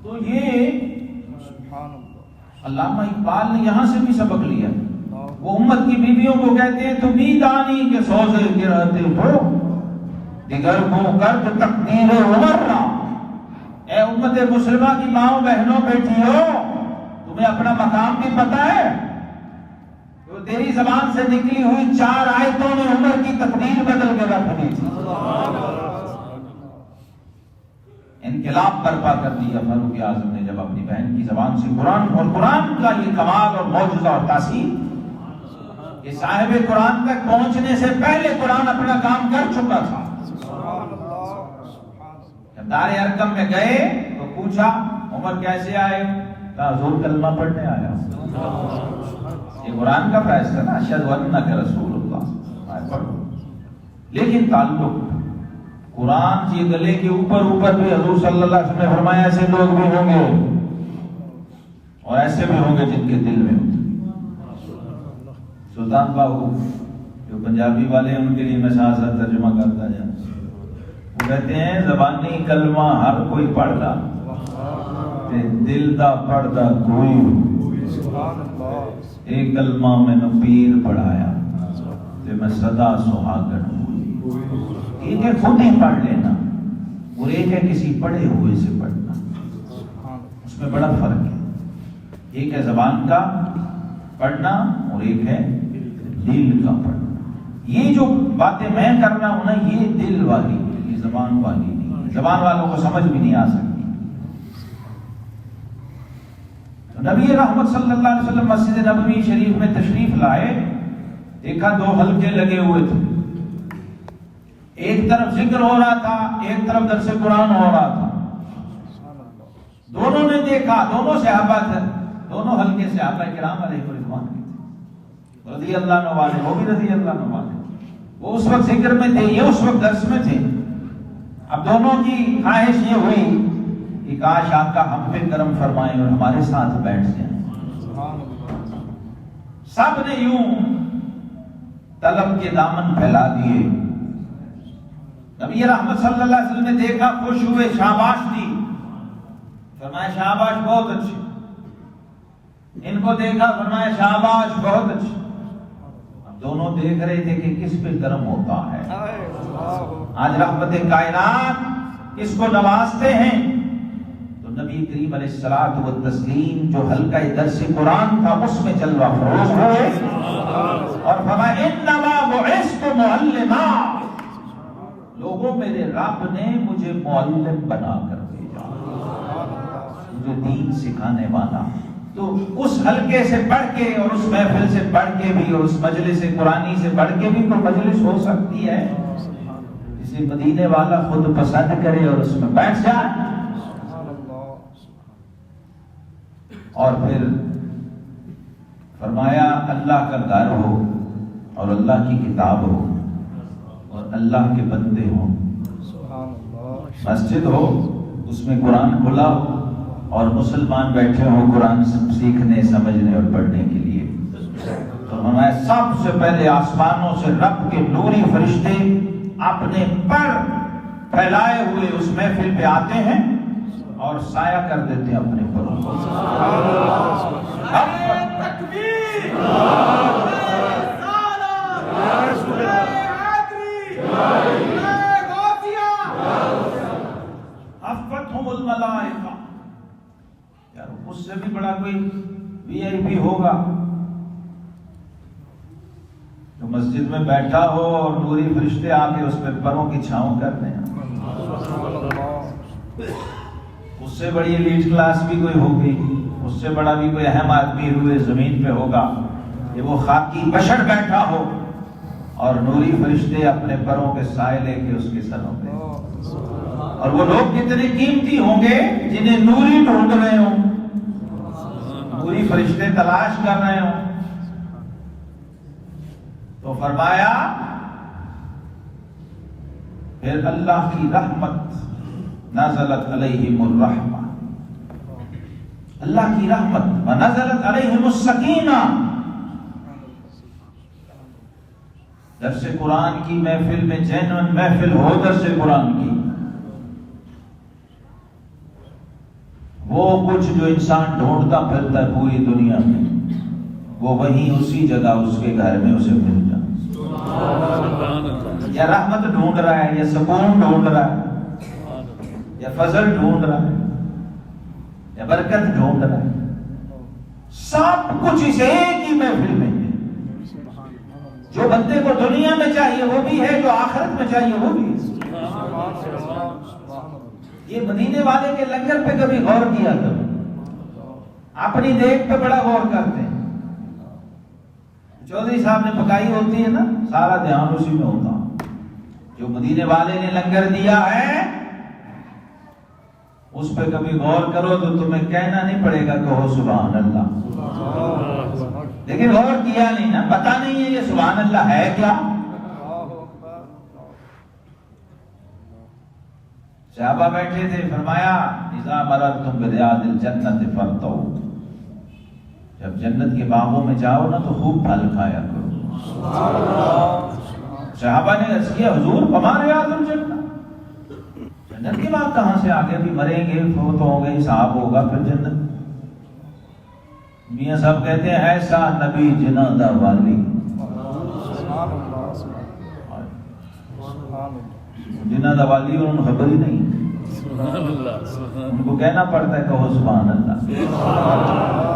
تو یہ علامہ اقبال نے یہاں سے بھی سبق لیا۔ وہ امت کی بیویوں کو کہتے ہیں تم بھی دانی کے سوزے گراتے ہو، دیگر کو کرد تقدیر عمر نہ۔ اے امت مسلمہ کی ماؤں بہنوں بیٹھیوں، تمہیں اپنا مقام بھی پتا ہے؟ تو تیری زبان سے نکلی ہوئی 4 آیتوں نے عمر کی تقدیر بدل کے رکھ دی تھی، انقلاب برپا کر دیا فاروق اعظم نے جب اپنی بہن کی زبان سے قرآن، اور قرآن کا یہ کمال اور معجزہ اور تاثیر کہ صاحب قرآن تک پہنچنے سے پہلے قرآن اپنا کام کر چکا تھا۔ جب دار ارقم میں گئے تو پوچھا عمر کیسے آئے؟ کہا حضور کلمہ پڑھنے آیا۔ یہ قرآن کا فیصلہ نا، اشہد انک رسول اللہ۔ لیکن تعلق قرآن کے گلے کے اوپر بھی حضور صلی اللہ علیہ وسلم نے فرمایا ایسے لوگ بھی ہوں گے اور ایسے بھی ہوں گے جن کے دل میں ہوتے۔ سلطان باہو جو پنجابی والے ہیں ان کے لیے میں ساتھ ساتھ ترجمہ کرتا جاؤں، وہ کہتے ہیں زبانی کلمہ ہر کوئی پڑھتا تے دل دا پڑھتا کوئی، ایک کلمہ میں نے پیر پڑھایا تے میں صدا سہاگن ہوئی۔ ایک ہے خود ہی پڑھ لینا اور ایک ہے کسی پڑھے ہوئے سے پڑھنا، اس میں بڑا فرق ہے۔ ایک ہے زبان کا پڑھنا اور ایک ہے دل کا پڑھنا۔ یہ جو باتیں میں کرنا ہوں نا یہ دل والی، یہ زبان والی نہیں۔ زبان والوں کو سمجھ بھی نہیں آ سکتی. تو نبی رحمت صلی اللہ علیہ وسلم مسجد نبوی شریف میں تشریف لائے، دیکھا 2 حلقے لگے ہوئے تھے، ایک طرف ذکر ہو رہا تھا، ایک طرف درس قرآن ہو رہا تھا. دونوں نے دیکھا، دونوں صحابہ تھے، دونوں حلقے صحابہ کرام علیہ رضوان کے تھے، رضی اللہ عنہ والے، وہ بھی رضی اللہ عنہ والے. وہ اس وقت ذکر میں تھے، یہ اس وقت درس میں تھے. اب دونوں کی خواہش یہ ہوئی کہ کاش آقا ہم پہ کرم فرمائیں اور ہمارے ساتھ بیٹھ جائیں. سب نے یوں طلب کے دامن پھیلا دیے. نبی رحمت صلی اللہ علیہ وسلم نے دیکھا، خوش ہوئے، شاباش دی، فرمایا شاباش بہت اچھے. ان کو دیکھا، فرمایا شاباش بہت اچھے. اب دونوں دیکھ رہے تھے کہ کس پہ کرم ہوتا ہے. آج رحمت کائنات کس کو نوازتے ہیں؟ تو نبی کریم علیہ الصلوۃ والتسلیم جو حلقہ درس قرآن تھا اس میں جلوہ افروز ہوئے اور فرمایا انما بعثت معلما، لوگوں میرے رب نے مجھے معلم بنا کر بھیجا، مجھے دین سکھانے والا. تو اس حلقے سے پڑھ کے اور اس محفل سے پڑھ کے بھی اور اس مجلس قرآنی سے پڑھ کے بھی کوئی مجلس ہو سکتی ہے جسے مدینے والا خود پسند کرے اور اس میں بیٹھ جائے. اور پھر فرمایا اللہ کا گھر ہو اور اللہ کی کتاب ہو اور اللہ کے بندے ہوں، مسجد ہو اس میں قرآن کھلا ہو اور مسلمان بیٹھے ہوں قرآن سیکھنے، سمجھنے اور پڑھنے کے لیے. تو ہمارے سب سے پہلے آسمانوں سے رب کے نوری فرشتے اپنے پر پھیلائے ہوئے اس محفل پہ آتے ہیں اور سایہ کر دیتے ہیں اپنے پروں کو. حفتہم الملائکہ، یار اس سے بھی بڑا کوئی وی آئی پی ہوگا جو مسجد میں بیٹھا ہو اور نوری فرشتے آ کے اس پہ پروں کی چھاؤں کر دیں. اس سے بڑی ایلیٹ کلاس بھی کوئی ہوگی، اس سے بڑا بھی کوئی اہم آدمی روئے زمین پہ ہوگا کہ وہ خاکی بشر بیٹھا ہو اور نوری فرشتے اپنے پروں کے سائے لے کے اس کے سروں پہ. اور وہ لوگ کتنے قیمتی ہوں گے جنہیں نوری ڈھونڈ رہے ہوں، نوری فرشتے تلاش کر رہے ہوں. تو فرمایا پھر اللہ کی رحمت نزلت علیہم الرحمہ، اللہ کی رحمت ونزلت علیہم السکینہ. درس قرآن کی محفل میں جینوین محفل ہو درس قرآن کی، وہ کچھ جو انسان ڈھونڈتا پھرتا ہے پوری دنیا میں وہ وہیں اسی جگہ اس کے گھر میں اسے مل جائے. یا رحمت ڈھونڈ رہا ہے، یا سکون ڈھونڈ رہا ہے، یا فضل ڈھونڈ رہا ہے، یا برکت ڈھونڈ رہا ہے، سب کچھ اس ایک ہی محفل میں ہے. جو بندے کو دنیا میں چاہیے وہ بھی ہے، جو آخرت میں چاہیے وہ بھی ہے. یہ مدینے والے کے لنگر پہ کبھی غور کیا کرو، اپنی دیکھ پہ بڑا غور کرتے ہیں. چودھری صاحب نے پکائی ہوتی ہے نا، سارا دھیان اسی میں ہوتا. جو مدینے والے نے لنگر دیا ہے اس پہ کبھی غور کرو تو تمہیں کہنا نہیں پڑے گا کہو سبحان اللہ. لیکن غور کیا نہیں نا، پتہ نہیں ہے یہ سبحان اللہ ہے کیا. صحابہ بیٹھے تھے، فرمایا اذا مررتم بریاض الجنت فرتو، جب جنت کے باغوں میں جاؤ نا تو خوب پھل کھایا کرو. صحابہ نے عرض کیا حضور فما ریاض الجنت، جنت کے بعد کہاں سے آگے بھی مریں گے، فوت ہو گئے، حساب ہوگا پھر جنت. میاں صاحب کہتے ہیں ایسا نبی جنہ دا والی، جنہ دا والی انہوں نے خبر ہی نہیں، ان کو کہنا پڑتا ہے کہو سبحان اللہ.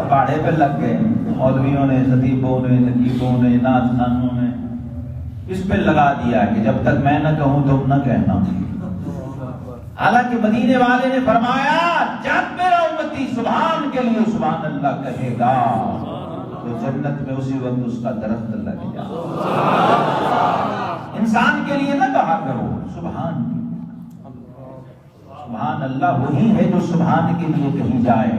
پہاڑے پہ لگ گئے مولویوں نے، خطیبوں نے، نقیبوں نے، نعت خوانوں نے اس پہ لگا دیا کہ جب تک میں نہ کہوں تم نہ کہنا. حالانکہ مدینے والے نے فرمایا جب میرا امتی سبحان کے لیے سبحان اللہ کہے گا تو جنت میں اسی وقت اس کا درخت لگ جائے. انسان کے لیے نہ کہا کرو سبحان. سبحان اللہ وہی ہے جو سبحان کے لیے کہی جائے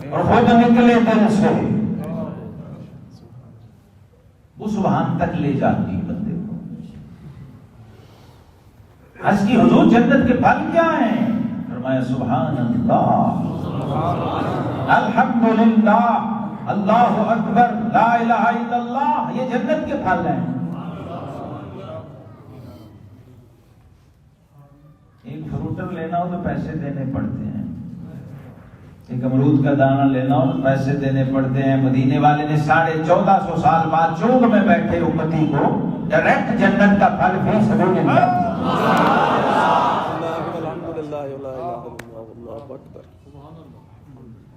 اور خود نکلے دل سے، وہ سبحان تک لے جاتی بندے کو. حج کی حضور جنت کے پھل کیا ہیں؟ فرمایا سبحان اللہ، الحمدللہ، اللہ اکبر، لا الہ الا اللہ. یہ جنت کے پھل ہیں. ایک فروٹر لینا ہو تو پیسے دینے پڑتے ہیں، ایک امرود کا دانہ لینا ہو تو پیسے دینے پڑتے ہیں. مدینے والے نے 1450 سال بعد چوک میں بیٹھے امتی کو ڈائریکٹ جنت کا پھل بھی سبیل اللہ.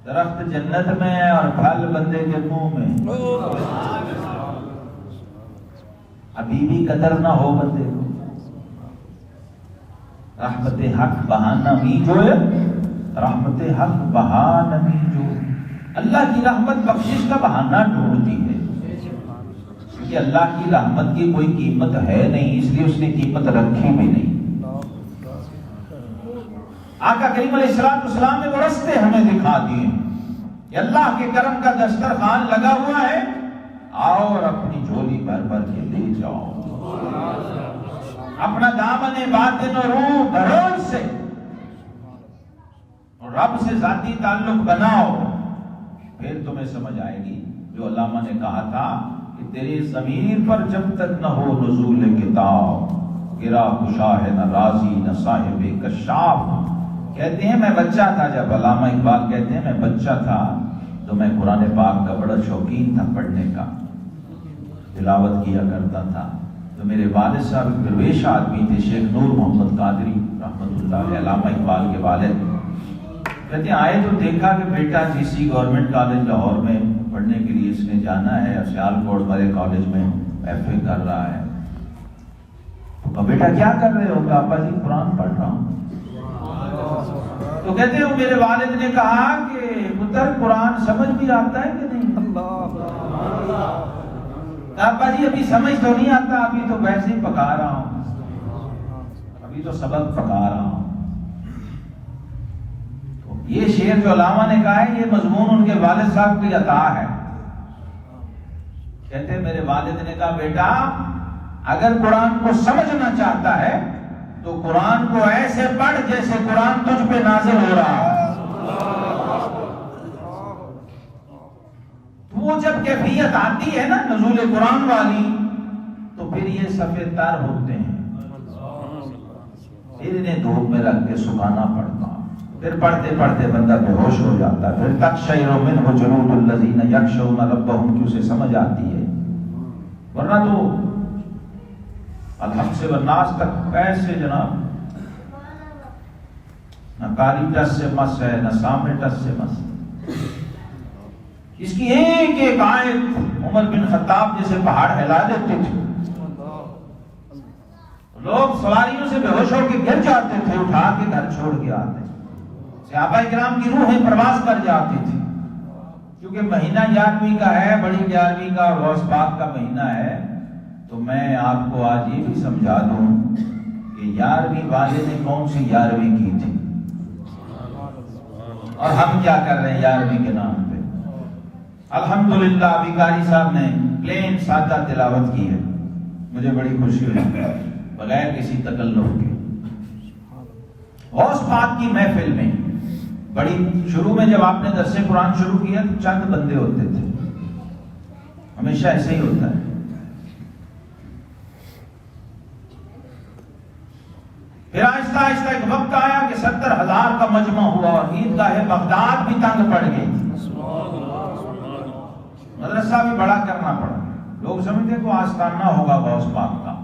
درخت جنت میں ہے اور پھل بندے کے منہ میں. ابھی بھی قدر نہ ہو بندے کو. رحمت حق بہانہ می جو ہے، رحمت حق بہانہ می جو، اللہ کی رحمت بخشش کا بہانہ ڈھونڈتی ہے. کیونکہ اللہ کی رحمت کی کوئی قیمت ہے نہیں، اس لیے اس نے قیمت رکھی بھی نہیں. آقا کریم علیہ السلام نے وہ رستے ہمیں دکھا دیے کہ اللہ کے کرم کا دسترخوان لگا ہوا ہے، آؤ اور اپنی جھولی بھر بھر کے لے جاؤ. اپنا دامن باطن و روح بھروس سے اور رب سے ذاتی تعلق بناؤ، پھر تمہیں سمجھ آئے گی جو علامہ نے کہا تھا کہ تیری ضمیر پر جب تک نہ ہو نزول کتاب، گرا کشا ہے نہ رازی نہ صاحب کشاف. کہتے ہیں میں بچہ تھا، جب علامہ اقبال کہتے ہیں میں بچہ تھا تو میں قرآن پاک کا بڑا شوقین تھا، پڑھنے کا، تلاوت کیا کرتا تھا. تو میرے والد صاحب درویش آدمی تھے، شیخ نور محمد قادری رحمۃ اللہ علیہ، علامہ اقبال کے والد. کہتے ہیں آئے تو دیکھا کہ بیٹا جی سی گورنمنٹ کالج لاہور میں پڑھنے کے لیے اس نے جانا ہے، اور سیالکوٹ والے کالج میں ایف اے کر رہا ہے. تو بیٹا کیا کر رہے ہو؟ ابا جی قرآن پڑھ رہا ہوں. تو کہتے ہیں میرے والد نے کہا کہ پتر قرآن سمجھ بھی آتا ہے کہ نہیں؟ ابا جی ابھی سمجھ تو نہیں آتا، ابھی تو ویسے ہی پکا رہا ہوں، ابھی تو سبق پکا رہا ہوں. یہ شعر جو علامہ نے کہا ہے یہ مضمون ان کے والد صاحب کی عطا ہے. کہتے ہیں میرے والد نے کہا بیٹا اگر قرآن کو سمجھنا چاہتا ہے تو قرآن کو ایسے پڑھ جیسے قرآن تجھ پہ نازل ہو رہا ہے. وہ جب کیفیت آتی ہے نا نزول قرآن والی تو پھر یہ سفید تار ہوتے ہیں، پھر انہیں دھوپ میں رکھ کے سکھانا پڑتا، پھر پڑھتے پڑھتے بندہ بے ہوش ہو جاتا ہے. پھر تقشعر منہ جلود الذین یخشون ربہم کی اسے سمجھ آتی ہے. ورنہ تو الحمد سے والناس تک ایسے جناب نہ کاری ٹس سے مس ہے نہ سامنے ٹس سے مس. اس کی ایک ایک آیت عمر بن خطاب جیسے پہاڑ ہلا دیتے تھے. لوگ سواریوں سے بے ہوش ہو کے گر جاتے تھے، اٹھا کے گھر چھوڑ کے آتے. صحابہ کرام کی روحیں پرواز کر جاتی تھی، کیونکہ مہینہ 11ویں کا ہے، بڑی 11ویں کا اور غوث پاک کا مہینہ ہے. تو میں آپ کو آج یہ بھی سمجھا دوں کہ 11ویں والے نے کون سی 11ویں کی تھی اور ہم کیا کر رہے ہیں 11ویں کے نام پہ. الحمدللہ ابھی قاری صاحب نے پلین سادہ تلاوت کی ہے، مجھے بڑی خوشی ہوئی بغیر کسی تکلف کے. غوث پاک کی محفل میں بڑی شروع میں جب آپ نے درس قرآن شروع کیا تو چند بندے ہوتے تھے، ہمیشہ ایسے ہی ہوتا ہے. پھر آہستہ آہستہ ایک وقت آیا کہ 70,000 کا مجمع ہوا اور عیدگاہ بغداد بھی تنگ پڑ گئی، مدرسہ بھی بڑا کرنا پڑا. لوگ سمجھتے کو آستانہ ہوگا غوث پاک کا.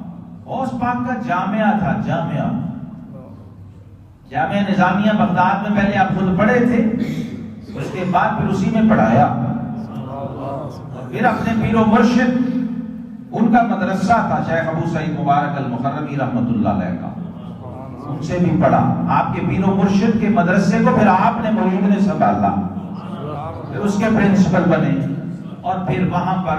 غوث پاک کا جامعہ تھا، جامعہ نظامیہ بغداد میں پہلے آپ خود پڑھے تھے، اس کے بعد پھر اسی میں پڑھایا. پھر اپنے پیر و مرشد ان کا مدرسہ تھا شیخ ابو سعید مبارک المخرمی رحمۃ اللہ علیہ کا. ان سے بھی پڑھا، آپ کے پیر و مرشد کے مدرسے کو پھر آپ نے مرید نے سنبھالا، پھر اس کے پرنسپل بنے، اور پھر وہاں پر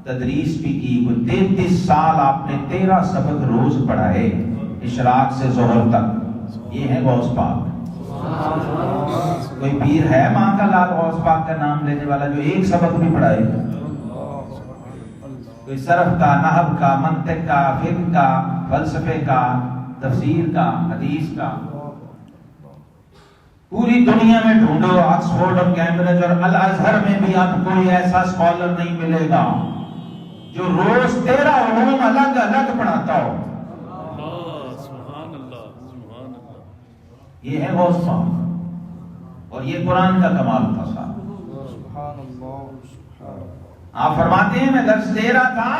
تدریس بھی کی۔ 33 سال آپ نے 13 سبق روز پڑھائے، اشراق سے ظہر تک۔ یہ ہے غوث پاک۔ کوئی پیر ہے ماں کا لال غوث پاک کا نام لینے والا جو ایک سبق بھی پڑھائے؟ کوئی صرف کا، نحو کا، منطق کا، فقہ کا، فلسفے کا، تفسیر کا، حدیث کا؟ پوری دنیا میں ڈھونڈو، آکسفورڈ اور کیمبرج اور الازہر میں بھی اب کوئی ایسا اسکالر نہیں ملے گا جو روز 13 علوم الگ الگ پڑھاتا ہو۔ سبحان اللہ، سبحان اللہ۔ یہ ہے غوث پاک، اور یہ قرآن کا کمال تھا صاحب۔ آپ فرماتے ہیں میں درس دے رہا تھا،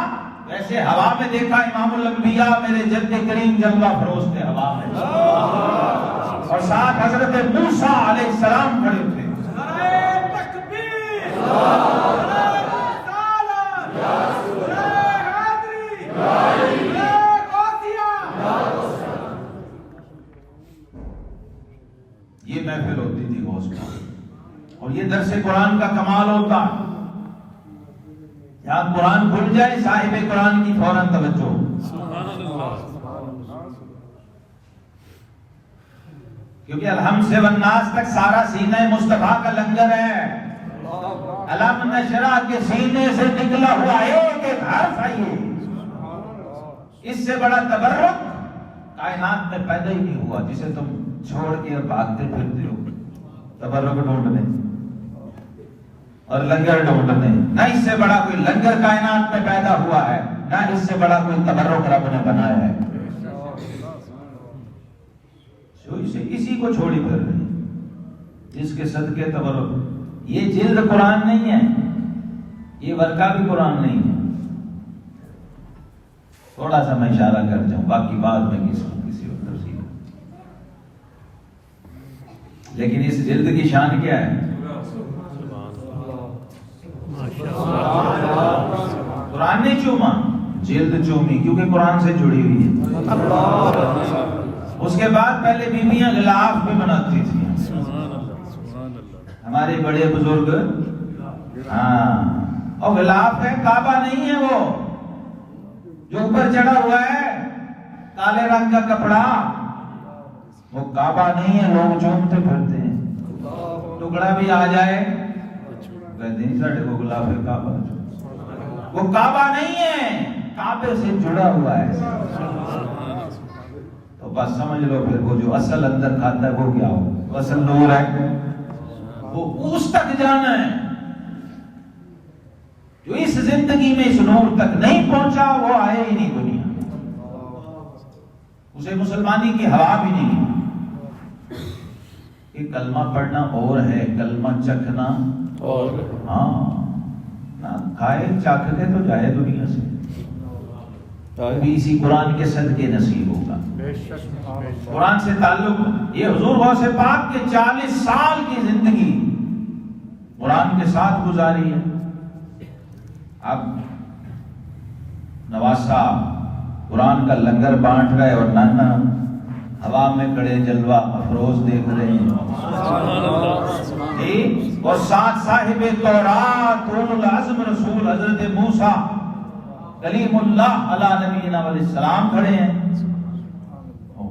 ویسے ہوا میں دیکھا امام الانبیاء میرے جد کریم جلوہ فروز تھے ہوا میں، اور ساتھ حضرت موسیٰ علیہ السلام کھڑے تھے۔ یہ محفل ہوتی تھی غوث پاک، اور یہ درس قرآن کا کمال ہوتا ہے۔ جہاں قرآن کھل جائے صاحب قرآن کی فوراً توجہ، کیونکہ الحمد سے والناس تک سارا سینہ مصطفیٰ کا لنگر ہے۔ علم نشرح کے سینے سے نکلا ہوا ایک ایک حرف ہے یہ۔ اس سے بڑا تبرک کائنات میں پیدا ہی نہیں ہوا، جسے تم چھوڑ کے بھاگتے پھرتے ہو تبرک ڈھونڈنے اور لنگر ڈھونڈنے۔ نہ اس سے بڑا کوئی لنگر کائنات میں پیدا ہوا ہے، نہ اس سے بڑا کوئی تبرک رب نے بنایا ہے۔ اسی کو چھوڑی پھر رہی، جس کے صدقے تبرک۔ یہ جلد قرآن نہیں ہے، یہ ورقہ بھی قرآن نہیں ہے۔ تھوڑا سا میں اشارہ کر جاؤں، باقی بعد میں کسی وقت تفصیل۔ لیکن اس جلد کی شان کیا ہے؟ قرآن نے چوما، جلد چومی، کیونکہ قرآن سے جڑی ہوئی ہے۔ اس کے بعد پہلے بیویاں غلاف بھی بناتی تھیں، ہمارے بڑے بزرگ۔ ہاں، اور غلاف ہے، کعبہ نہیں ہے وہ جو اوپر چڑھا ہوا ہے کالے رنگ کا کپڑا، وہ کعبہ نہیں ہے، لوگ چومتے پھرتے ہیں۔ ٹکڑا بھی آ جائے کہتے ہیں ساڑھے کو غلاف ہے کعبہ، وہ کعبہ نہیں ہے، کعبے سے جڑا ہوا ہے۔ تو بس سمجھ لو پھر وہ جو اصل اندر کھاتا ہے وہ کیا ہو، وہ اصل نور ہے، وہ اس تک جانا ہے۔ جو اس زندگی میں اس نور تک نہیں پہنچا وہ آئے ہی نہیں دنیا، اسے مسلمانی کی ہوا بھی نہیں۔ کہ کلمہ پڑھنا اور ہے، کلمہ چکھنا اور۔ ہاں، نہ کھائے چکھ کے تو جائے دنیا سے، بھی اسی قرآن کے صدقے نصیب ہوگا۔ قرآن سے تعلق، یہ حضور غوث پاک کے 40 سال کی زندگی قرآن کے ساتھ گزاری ہے۔ اب نواز صاحب قرآن کا لنگر بانٹ رہے اور نانا ہوا میں کڑے جلوہ افروز دیکھ رہے ہیں، اور ساتھ صاحب تورات اولو العزم رسول حضرت موسیٰ کلیم اللہ علیہ نبینا علیہ السلام کھڑے ہیں۔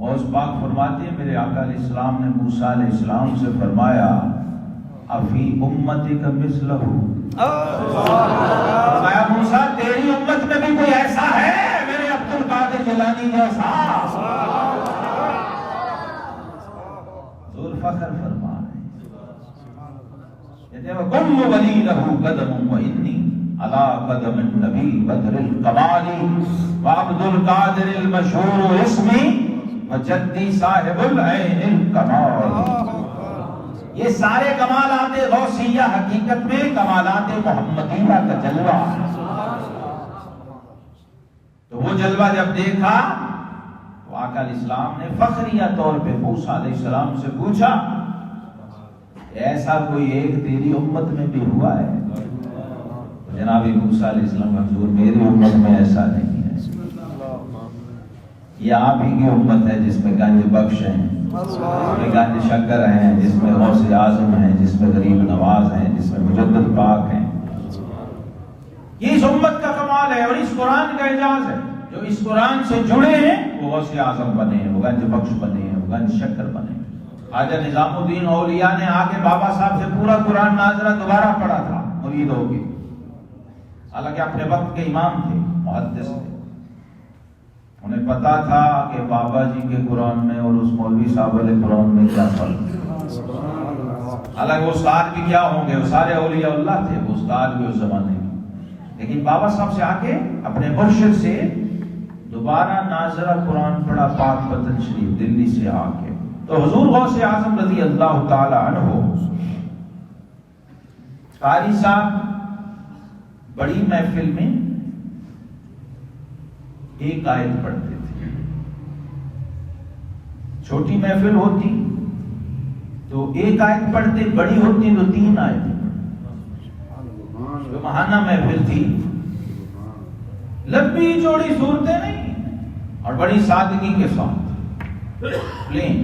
غوث پاک فرماتے ہیں میرے آقا علیہ السلام نے موسیٰ علیہ السلام سے فرمایا افی امتک مثلہ، فرمایا موسیٰ تیری امت میں بھی کوئی ایسا ہے میرے عبد القادر جیلانی جیسا؟ حضور فخر فرما رہے ہیں وَكُلُّ وَلِي لَهُ قَدَمٌ وَإِنِّي عَلَىٰ قَدَمِ النَّبِي بَدْرِ الْقَمَالِ وَعَبْدُ الْقَادِرِ الْمَشْهُورُ اسْمِي وَجَدِّي صَاحِبُ الْعَيْنِ الْكَمَالِ۔ یہ سارے کمالات غوثیہ حقیقت میں کمالات محمدیہ کا جلوہ ہے۔ تو وہ جلوہ جب دیکھا تو آقا علیہ السلام نے فخریہ طور پہ موسیٰ علیہ السلام سے پوچھا ایسا کوئی ایک تیری امت میں بھی ہوا ہے؟ جناب موسیٰ علیہ السلام حضور میری امت میں ایسا نہیں ہے۔ یہ آپ ہی کی امت ہے جس میں گنج بخش ہیں، جس میں گنج شکر ہیں، جس میں غوث اعظم ہیں، جس میں غریب نواز ہیں، جس میں مجدد پاک ہیں۔ یہ اس امت کا کمال ہے اور اس قرآن کا اعجاز ہے۔ جو اس قرآن سے جڑے ہیں وہ غوث اعظم بنے ہیں، وہ گنج بخش بنے ہیں، وہ گنج شکر بنے ہیں۔ خواجہ نظام الدین اولیاء نے آ کے بابا صاحب سے پورا قرآن ناظرہ دوبارہ پڑھا تھا مرید ہو کے، حالانکہ اپنے وقت کے امام تھے، محدث تھے۔ انہیں پتا تھا کہ بابا جی کے قرآن میں اور اس مولوی صاحب والے قرآن میں کیا فرق ہے۔ حالانکہ وہ استاد بھی کیا ہوں گے، وہ سارے اولیاء اللہ تھے، وہ استاد بھی اس زمانے میں، لیکن بابا صاحب سے آ کے اپنے مرشد سے دوبارہ ناظرہ قرآن پڑھا پاک پتن شریف دلی سے آ کے۔ تو حضور غوث اعظم رضی اللہ تعالی عنہ قاری صاحب بڑی محفل میں ایک آیت پڑھتے تھے، چھوٹی محفل ہوتی تو ایک آیت پڑھتے، بڑی ہوتی تو 3 آیتیں پڑھتے۔ ماہانہ محفل تھی، لمبی چوڑی صورتیں نہیں اور بڑی سادگی کے ساتھ پلین،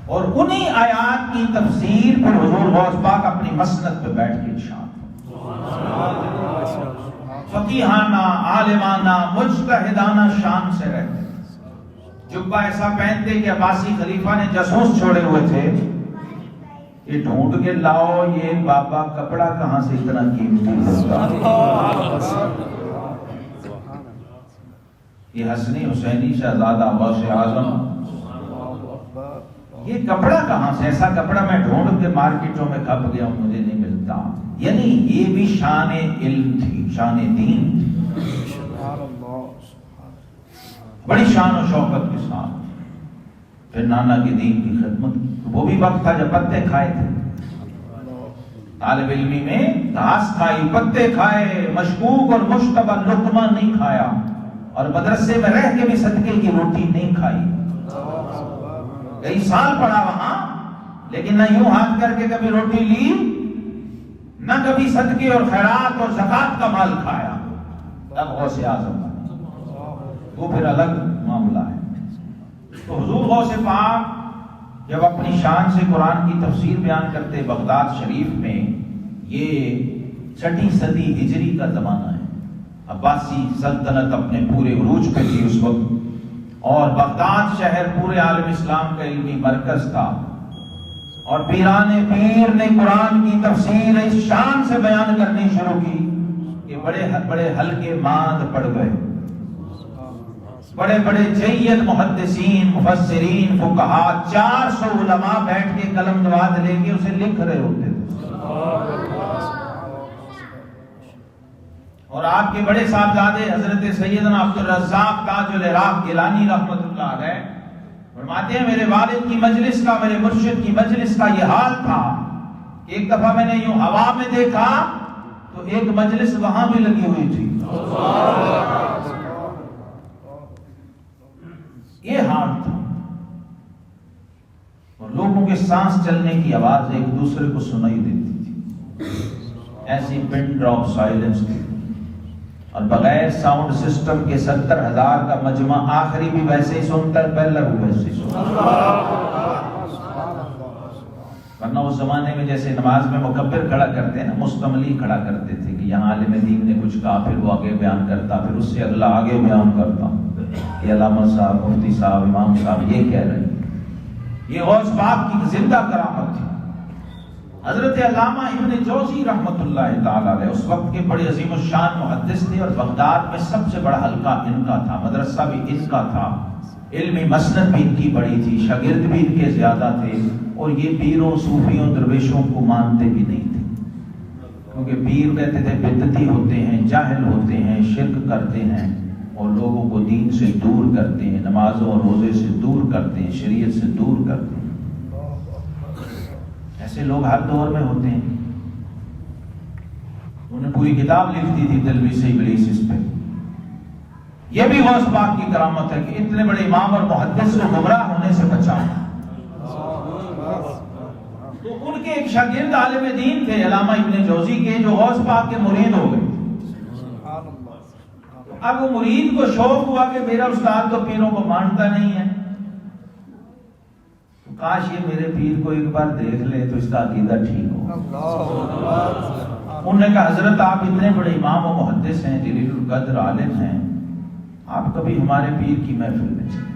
اور انہی آیات کی تفسیر پر حضور غوث پاک اپنی مسند پہ بیٹھ کے ارشاد فقیہانہ، عالمانہ، مجتہدانہ شان سے رہتے، جبہ ایسا پہنتے کہ عباسی خلیفہ نے جاسوس چھوڑے ہوئے تھے، یہ ڈھونڈ کے لاؤ یہ بابا کپڑا کہاں سے اتنا قیمتی ہوگا۔ یہ حسنی حسینی شہزادہ غوث اعظم، یہ کپڑا کہاں سے، ایسا کپڑا میں ڈھونڈ کے مارکیٹوں میں کھپ گیا ہوں، مجھے نہیں ملتا۔ یعنی یہ بھی شان علم تھی، شان دین تھی، بڑی شان و شوکت کے ساتھ پھر نانا کے دین کی خدمت کی۔ وہ بھی وقت تھا جب پتے کھائے تھے، طالب علمی میں گھاس کھائی، پتے کھائے، مشکوک اور مشتبہ لقمہ نہیں کھایا، اور مدرسے میں رہ کے بھی صدقے کی روٹی نہیں کھائی۔ کئی سال پڑھا وہاں، لیکن نہ یوں ہاتھ کر کے کبھی روٹی لی، نہ کبھی صدقے اور خیرات اور زکات کا مال کھایا۔ تب غوث اعظم وہ پھر الگ معاملہ ہے۔ تو حضور غوث پاک جب اپنی شان سے قرآن کی تفسیر بیان کرتے بغداد شریف میں، یہ 6 صدی ہجری کا زمانہ ہے، عباسی سلطنت اپنے پورے عروج پہ تھی اس وقت، اور بغداد شہر پورے عالم اسلام کا علمی مرکز تھا، اور پیران پیر نے قرآن کی تفسیر اس شان سے بیان کرنی شروع کی کہ بڑے بڑے ہلکے ماند پڑ گئے، بڑے بڑے جید محدثین، مفسرین، فقہاء، 400 علماء بیٹھ کے قلم دواد لے کے اسے لکھ رہے ہوتے تھے۔ اور آپ کے بڑے صاحبزادے حضرت سیدنا عبدالرزاق تاج العراق گیلانی رحمۃ اللہ علیہ فرماتے ہیں میرے والد کی مجلس کا، میرے مرشد کی مجلس کا یہ حال تھا کہ ایک دفعہ میں نے یوں ہوا میں دیکھا تو ایک مجلس وہاں بھی لگی ہوئی تھی۔ یہ حال تھا، اور لوگوں کے سانس چلنے کی آواز ایک دوسرے کو سنائی دیتی تھی، ایسی پن ڈراپ سائلنس تھی، اور بغیر ساؤنڈ سسٹم کے 70,000 کا مجمع آخری بھی ویسے ہی سنتا ہے، پہلا بھی ویسے ہی سنتا ہے۔ ورنہ اس زمانے میں جیسے نماز میں مکبر کھڑا کرتے ہیں نا، مستملی کھڑا کرتے تھے کہ یہاں عالم دین نے کچھ کہا، پھر وہ آگے بیان کرتا، پھر اس سے اگلا آگے بیان کرتا، یہ علامہ صاحب، مفتی صاحب، امام صاحب یہ کہہ رہے ہیں۔ یہ غوث پاک کی زندہ کرامت تھی۔ حضرت علامہ ابن جوزی رحمۃ اللہ تعالی علیہ اس وقت کے بڑے عظیم الشان محدث تھے، اور بغداد میں سب سے بڑا حلقہ ان کا تھا، مدرسہ بھی ان کا تھا، علمی مسند بھی ان کی بڑی تھی، شاگرد بھی ان کے زیادہ تھے، اور یہ پیروں، صوفیوں، درویشوں کو مانتے بھی نہیں تھے، کیونکہ پیر کہتے تھے بدعتی ہوتے ہیں، جاہل ہوتے ہیں، شرک کرتے ہیں، اور لوگوں کو دین سے دور کرتے ہیں، نمازوں اور روزے سے دور کرتے ہیں، شریعت سے دور کرتے ہیں۔ ایسے لوگ ہر دور میں ہوتے ہیں۔ انہوں نے پوری کتاب لکھ دی تھی تلبیس ابلیس اس پہ۔ یہ بھی غوث پاک کی کرامت ہے کہ اتنے بڑے امام اور محدث کو گمراہ ہونے سے بچایا۔ تو ان کے ایک شاگرد عالم دین تھے علامہ ابن جوزی کے، جو غوث پاک کے مرید ہو گئے۔ اب وہ مرید کو شوق ہوا کہ میرا استاد تو پیروں کو مانتا نہیں ہے، تو کاش یہ میرے پیر کو ایک بار دیکھ لے تو اس کا عقیدہ ٹھیک ہو۔ انہوں نے کہا حضرت آپ اتنے بڑے امام و محدث ہیں، جلیل القدر عالم ہیں، آپ کبھی ہمارے پیر کی محفل میں چلیں۔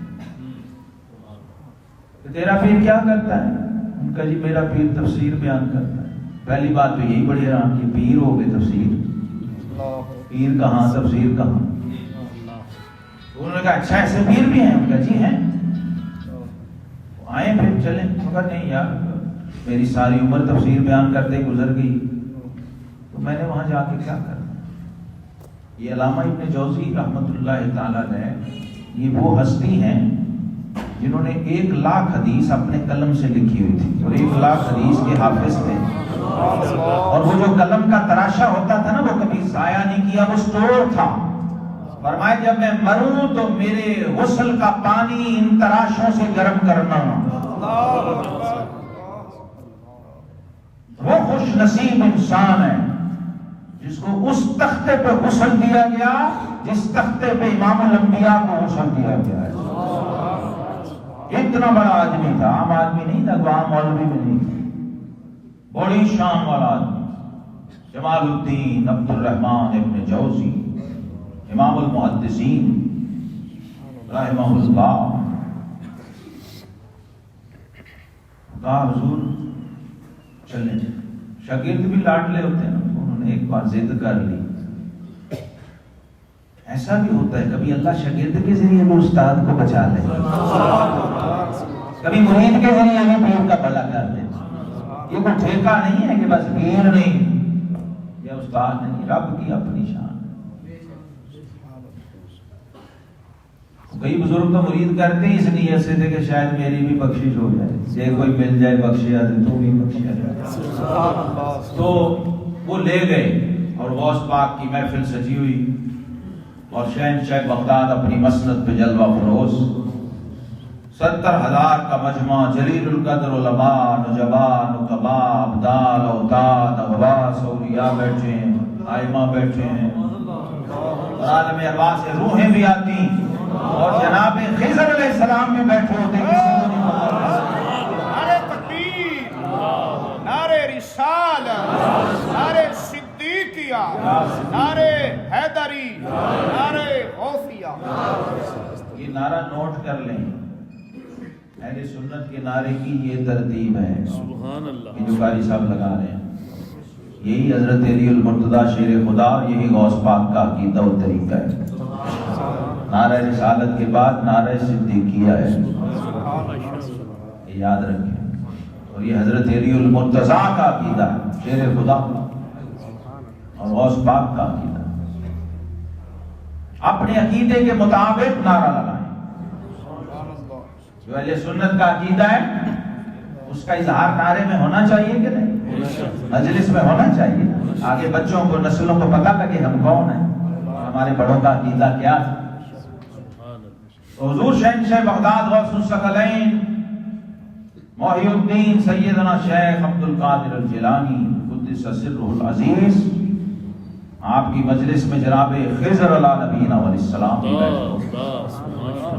تیرا پیر کیا کرتا ہے؟ ان کا جی میرا پیر تفسیر بیان کرتا ہے۔ پہلی بات تو یہی بڑی حیران کی پیر ہو گئے تفسیر، پیر کہاں تفسیر کہاں؟ انہوں نے کہا اچھا ایسے پیر بھی ہیں؟ ان کا جی ہیں۔ آئے پھر چلیں، مگر نہیں یار میری ساری عمر تفسیر بیان کرتے گزر گئی، تو میں نے وہاں جا کے کیا کرنا؟ یہ علامہ ابن جوزی رحمۃ اللہ تعالیٰ علیہ یہ وہ ہستی ہیں جنہوں نے 1,00,000 حدیث اپنے قلم سے لکھی ہوئی تھی، اور 1,00,000 حدیث کے حافظ تھے، اور وہ جو قلم کا تراشا ہوتا تھا نا وہ کبھی ضائع نہیں کیا، وہ سٹور تھا۔ فرمایا جب میں مروں تو میرے غسل کا پانی ان تراشوں سے گرم کرنا۔ وہ خوش نصیب انسان ہے جس کو اس تختے پہ غسل دیا گیا جس تختے پہ امام الانبیاء کو غسل دیا گیا ہے۔ اتنا بڑا آدمی تھا، عام آدمی نہیں تھا، عام مولوی بھی نہیں تھا، بڑی شان والا آدمی، جمال الدین عبد الرحمن ابن جوزی امام المحدثین رحمہ اللہ۔ کہا حضور چلیں، شاگرد بھی لاڈلے ہوتے ہیں، انہوں نے ایک بار ضد کر لی۔ ایسا بھی ہوتا ہے کبھی اللہ شاگرد کے ذریعے بھی استاد کو بچا لے، کبھی مرید کے ذریعے بھی پیر کا بھلا کر دے۔ یہ کوئی ٹھیکہ نہیں ہے کہ بس پیر نہیں یا استاد نہیں، رب کی اپنی شان۔ کئی بزرگ تو مرید کرتے ہی اس نیت سے تھے کہ شاید میری بھی بخشش ہو جائے، یہ کوئی مل جائے بخشیا تو بھی بخشیا جائے۔ تو وہ لے گئے اور غوث پاک کی محفل سجی ہوئی، اور شہنشاہ بغداد اپنی مسند پہ جلوہ فروز، 70,000 کا مجمع، جلیل القدر علماء، نجباء، نقباء، ابدال، اوتاد، اغواس، اولیاء بیٹھے ہیں، آئمہ بیٹھے ہیں، اور عالم ارواح سے روحیں بھی آتی، اور جناب خضر علیہ السلام بھی بیٹھے ہوتے، کسی کو نہیں پتا۔ نعرہ تکبیر، نعرہ رسالت، نعرہ صدیقیہ، نعرہ حیدری، نعرہ غوثیہ۔ یہ نعرہ نوٹ کر لیں، اہل سنت کے نعرے کی یہ ترتیب ہے، سبحان اللہ، یہ جو قاری صاحب لگا رہے ہیں، یہی حضرت علی المرتضیٰ شیر خدا، یہی غوث پاک کا عقیدہ و طریقہ ہے۔ نعرہ رسالت کے بعد نعرہ صدیقیہ ہے، یہ یاد رکھیں، اور یہ حضرت علی المرتضیٰ کا عقیدہ ہے، شیر خدا اور غوث پاک کا عقیدہ۔ اپنے عقیدے کے مطابق نعرہ لگائیں، جو اہل سنت کا عقیدہ ہے اس کا اظہار نعرے میں ہونا چاہیے کہ نہیں؟ مجلس میں ہونا چاہیے، آگے بچوں کو نسلوں کو پتہ لگے ہم کون ہیں، ہمارے بڑوں کا عقیدہ کیا ہے۔ حضور شہنشاہ بغداد غوث الثقلین محی الدین سیدنا شیخ عبد القادر الجیلانی قدس سرہ العزیز، آپ کی مجلس میں جناب خضر علیہ نبینا علیہ السلام بھی بیٹھے۔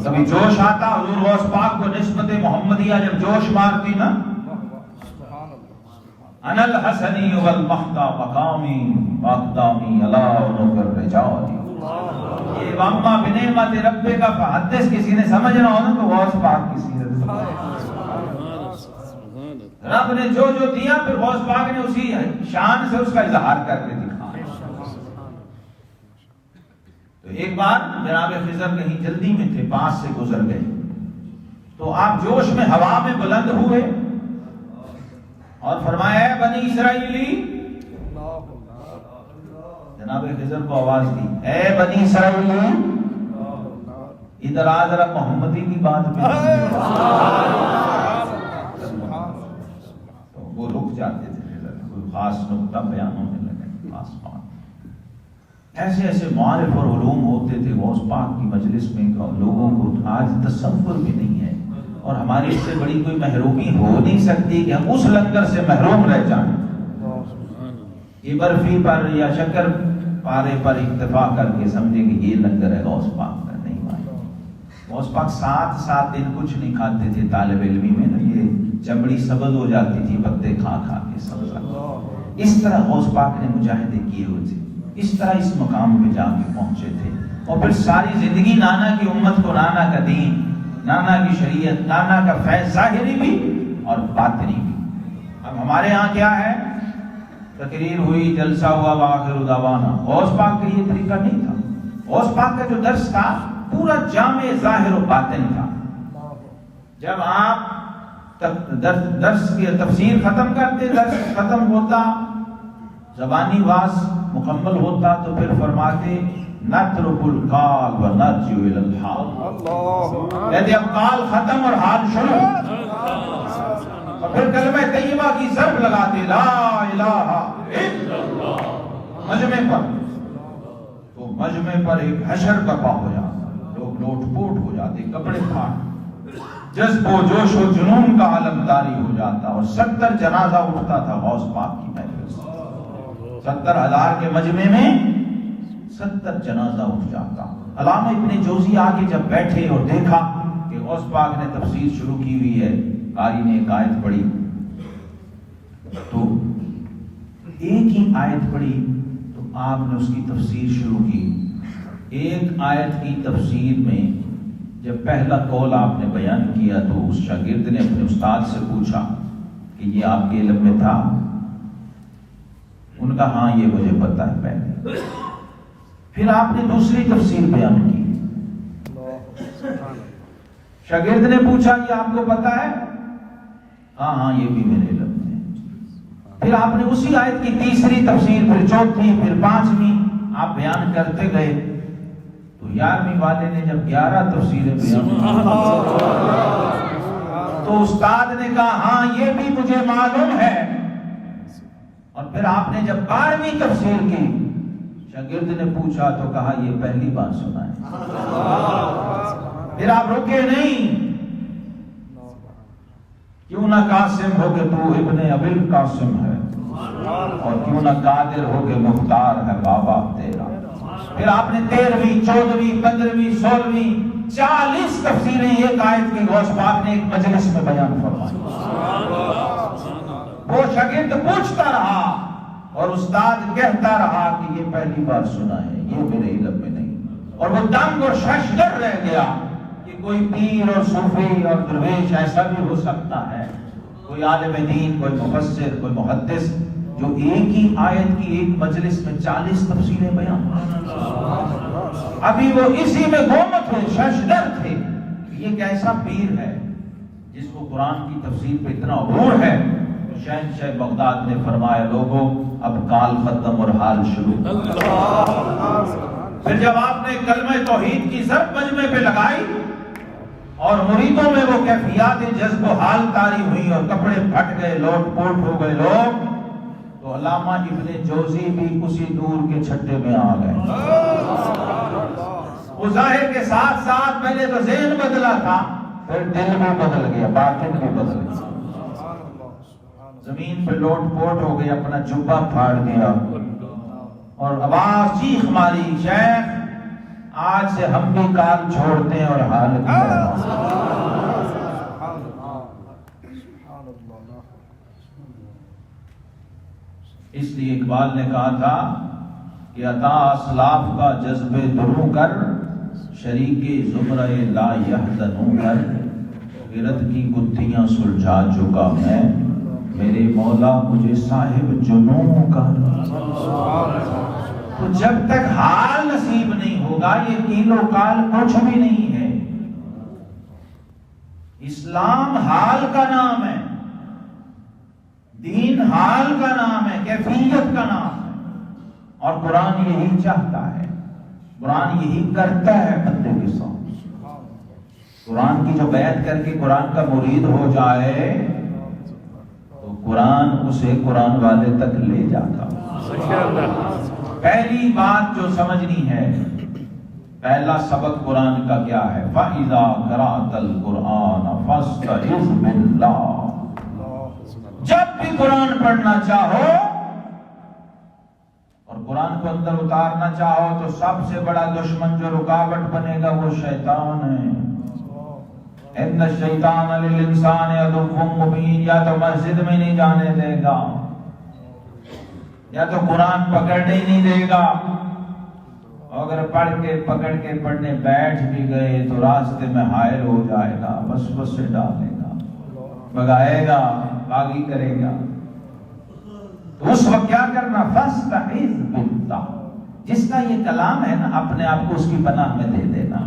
کبھی جوش آتا حضور غوث پاک کو نسبت محمدیہ جب جوش مارتی نا، انا الحسنی والمحتا مقامی واقدامی علی عنق الرجال۔ یہ واما بنعمت رب کا فحدث کسی نے سمجھنا ہو نا تو غوث پاک کی سیرت، رب نے جو جو دیا پھر غوث پاک نے اسی شان سے اس کا اظہار کر کے دکھایا۔ تو ایک بار جناب خضر کہیں جلدی میں تھے، پاس سے گزر گئے، تو آپ جوش میں ہوا میں بلند ہوئے اور فرمایا اے بنی اسرائیلی، جناب خضر کو آواز دی، اے بنی اسرائیلی ادھر آ ذرا محمدی کی بات پہ۔ تو وہ رک جاتے تھے، کوئی خاص نقطہ بیان ہونے لگے، خاص بات۔ ایسے ایسے معارف اور علوم ہوتے تھے غوث پاک کی مجلس میں، لوگوں کو آج تصور بھی نہیں ہے، اور ہماری اس سے بڑی کوئی محرومی ہو نہیں سکتی کہ ہم اس لنگر سے محروم رہ جائیں۔ یہ برفی پر یا شکر پارے پر اکتفا کر کے سمجھے کہ یہ لنگر ہے غوث پاک کا، نہیں بھائی. غوث پاک 7 دن کچھ نہیں کھاتے تھے. طالب علمی میں نا یہ چمڑی سبز ہو جاتی تھی پتے کھا کھا کے سبز. اس طرح غوث پاک نے مجاہدے کیے ہوئے تھے، اس طرح اس مقام پہ جا کے پہنچے تھے. اور پھر ساری زندگی نانا کی امت کو نانا کا دین، نانا کی شریعت، نانا کا فیض ظاہری بھی اور باطنی بھی. اب ہمارے ہاں کیا ہے، تقریر ہوئی، جلسہ ہوا، وآخر دعوانا. غوث پاک کا یہ طریقہ نہیں تھا. غوث پاک کا جو درس تھا پورا جامع ظاہر و باطن تھا. جب آپ درس کی تفسیر ختم کرتے، درس ختم ہوتا، زبانی واز مکمل ہوتا، تو پھر فرماتے نترک القال و نرجع الی الحال. کہتے اب قال ختم اور حال شروع. اور پھر کلمہ طیبہ کی ضرب لگاتے، لا الہ الا اللہ. مجمع پر تو مجمع پر ایک حشر برپا ہو جاتا، لوگ لوٹ پوٹ ہو جاتے، کپڑے پھاڑ، جذب و جوش و جنون کا عالم طاری ہو جاتا. اور 70 جنازہ اٹھتا تھا غوث پاک کی محفل سے. 70,000 کے مجمع میں 70 جنازہ اٹھ جاتا. علامہ ابن جوزی آگے جب بیٹھے اور دیکھا کہ غوث پاک نے تفسیر شروع کی ہوئی ہے، قاری نے ایک آیت پڑھی تو ایک ہی آیت پڑھی تو آپ نے اس کی تفسیر شروع کی. ایک آیت کی تفسیر میں جب پہلا قول آپ نے بیان کیا تو اس شاگرد نے اپنے استاد سے پوچھا کہ یہ آپ کے علم میں تھا؟ ان کا ہاں یہ مجھے پتا ہے پہلے. پھر آپ نے دوسری تفسیر بیان کی. شاگرد نے پوچھا یہ آپ کو پتا ہے؟ ہاں ہاں یہ بھی میرے علم میں. پھر آپ نے اسی آیت کی تیسری تفسیر، پھر چوتھی، پھر 5ویں آپ بیان کرتے گئے. تو 11ویں والے نے جب 11 تفسیریں بیان کی تو استاد نے کہا ہاں یہ بھی مجھے معلوم ہے. اور پھر آپ نے جب 12ویں تفسیر کی، شاگرد نے پوچھا تو کہا یہ پہلی بار سنا ہے. پھر آپ رکے نہیں، کیوں نہ قاسم ہو کہ تو ابن ابل قاسم ہے، اور کیوں نہ قادر ہو کہ مختار ہے بابا تیرا. پھر آپ نے 13ویں، 14ویں، 15ویں، 16ویں 40 تفسیریں ایک آیت کی غوث پاک نے ایک مجلس میں بیان فرمائی. وہ شاگرد پوچھتا رہا اور استاد کہتا رہا کہ یہ پہلی بار سنا ہے، یہ میرے علم میں نہیں. اور وہ دنگ اور ششدر رہ گیا کہ کوئی پیر اور صوفی اور درویش ایسا بھی ہو سکتا ہے، کوئی عالم دین، کوئی مفسر، کوئی محدث جو ایک ہی آیت کی ایک مجلس میں 40 تفسیریں بیان. ابھی وہ اسی میں گومت تھے، ششدر تھے. یہ کیسا پیر ہے جس کو قرآن کی تفسیر پہ اتنا غرور ہے. شہنشاہ بغداد نے فرمایا لوگوں اب قال ختم اور حال شروع. پھر جب آپ نے کلمہ توحید کی ضرب مجمع پہ لگائی اور مریدوں میں وہ کیفیات جذب و حال طاری ہوئی اور کپڑے پھٹ گئے، لوٹ پوٹ ہو گئے لوگ، تو علامہ ابن جوزی بھی اسی دور کے چھٹے میں آ گئے. وہ ظاہر کے ساتھ ساتھ پہلے تو ذہن بدلا تھا، پھر دل بھی بدل گیا، باطن بھی بدل گیا. زمین پہ لوٹ پوٹ ہو گئی، اپنا جبہ پھاڑ دیا اور آواز چیخ ماری، شیخ آج سے ہم بھی کال چھوڑتے ہیں اور حال اس لیے اقبال نے کہا تھا کہ عطا اسلاف کا جذب درو کر، شریک زمرہ لا یحزنوں کر، غیرت کی گتھیاں سلجھا چکا میں، میرے مولا مجھے صاحب جنوں کا. تو جب تک حال نصیب نہیں ہوگا یہ قیل و قال کچھ بھی نہیں ہے. اسلام حال کا نام ہے، دین حال کا نام ہے، کیفیت کا نام ہے. اور قرآن یہی چاہتا ہے، قرآن یہی کرتا ہے بندے کے ساتھ. قرآن کی جو بیعت کر کے قرآن کا مرید ہو جائے تو قرآن اسے قرآن والے تک لے جاتا. پہلی بات جو سمجھنی ہے، پہلا سبق قرآن کا کیا ہے؟ فَإِذَا قَرَأْتَ الْقُرْآنَ فَاسْتَعِذْ بِاللَّهِ. جب بھی قرآن پڑھنا چاہو اور قرآن کو اندر اتارنا چاہو تو سب سے بڑا دشمن جو رکاوٹ بنے گا وہ شیطان ہے. ان الشیطان للانسان عدو مبین. یا تو مسجد میں نہیں جانے دے گا, یا تو قرآن پکڑنے ہی نہیں دے گا. اگر پکڑ کے پڑھنے بیٹھ بھی گئے تو راستے میں حائل ہو جائے گا, بس سے ڈالے گا, بگائے گا, باغی کرے گا. تو اس وقت کیا کرنا؟ فاستعذ باللہ. جس کا یہ کلام ہے نا, اپنے آپ کو اس کی پناہ میں دے دینا,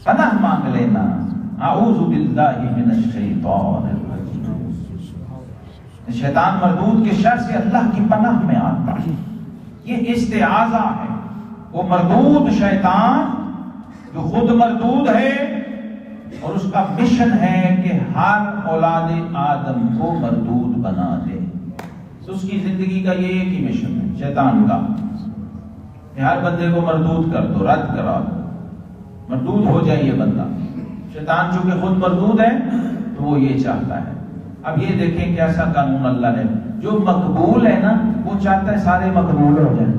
پناہ مانگ لینا. اعوذ باللہ من الشیطان الرجیم. شیطان مردود کے شر سے اللہ کی پناہ میں آتا ہے. یہ استعاذہ ہے. وہ مردود شیطان جو خود مردود ہے اور اس کا مشن ہے کہ ہر اولاد آدم کو مردود بنا دے. اس کی زندگی کا یہ ایک ہی مشن ہے شیطان کا, کہ ہر بندے کو مردود کر دو, رد کرا دو, مردود ہو جائے یہ بندہ. شیطان چونکہ خود مردود ہے تو وہ یہ چاہتا ہے. اب یہ دیکھیں کیسا قانون اللہ نے. جو مقبول ہے نا وہ چاہتا ہے سارے مقبول ہو جائیں,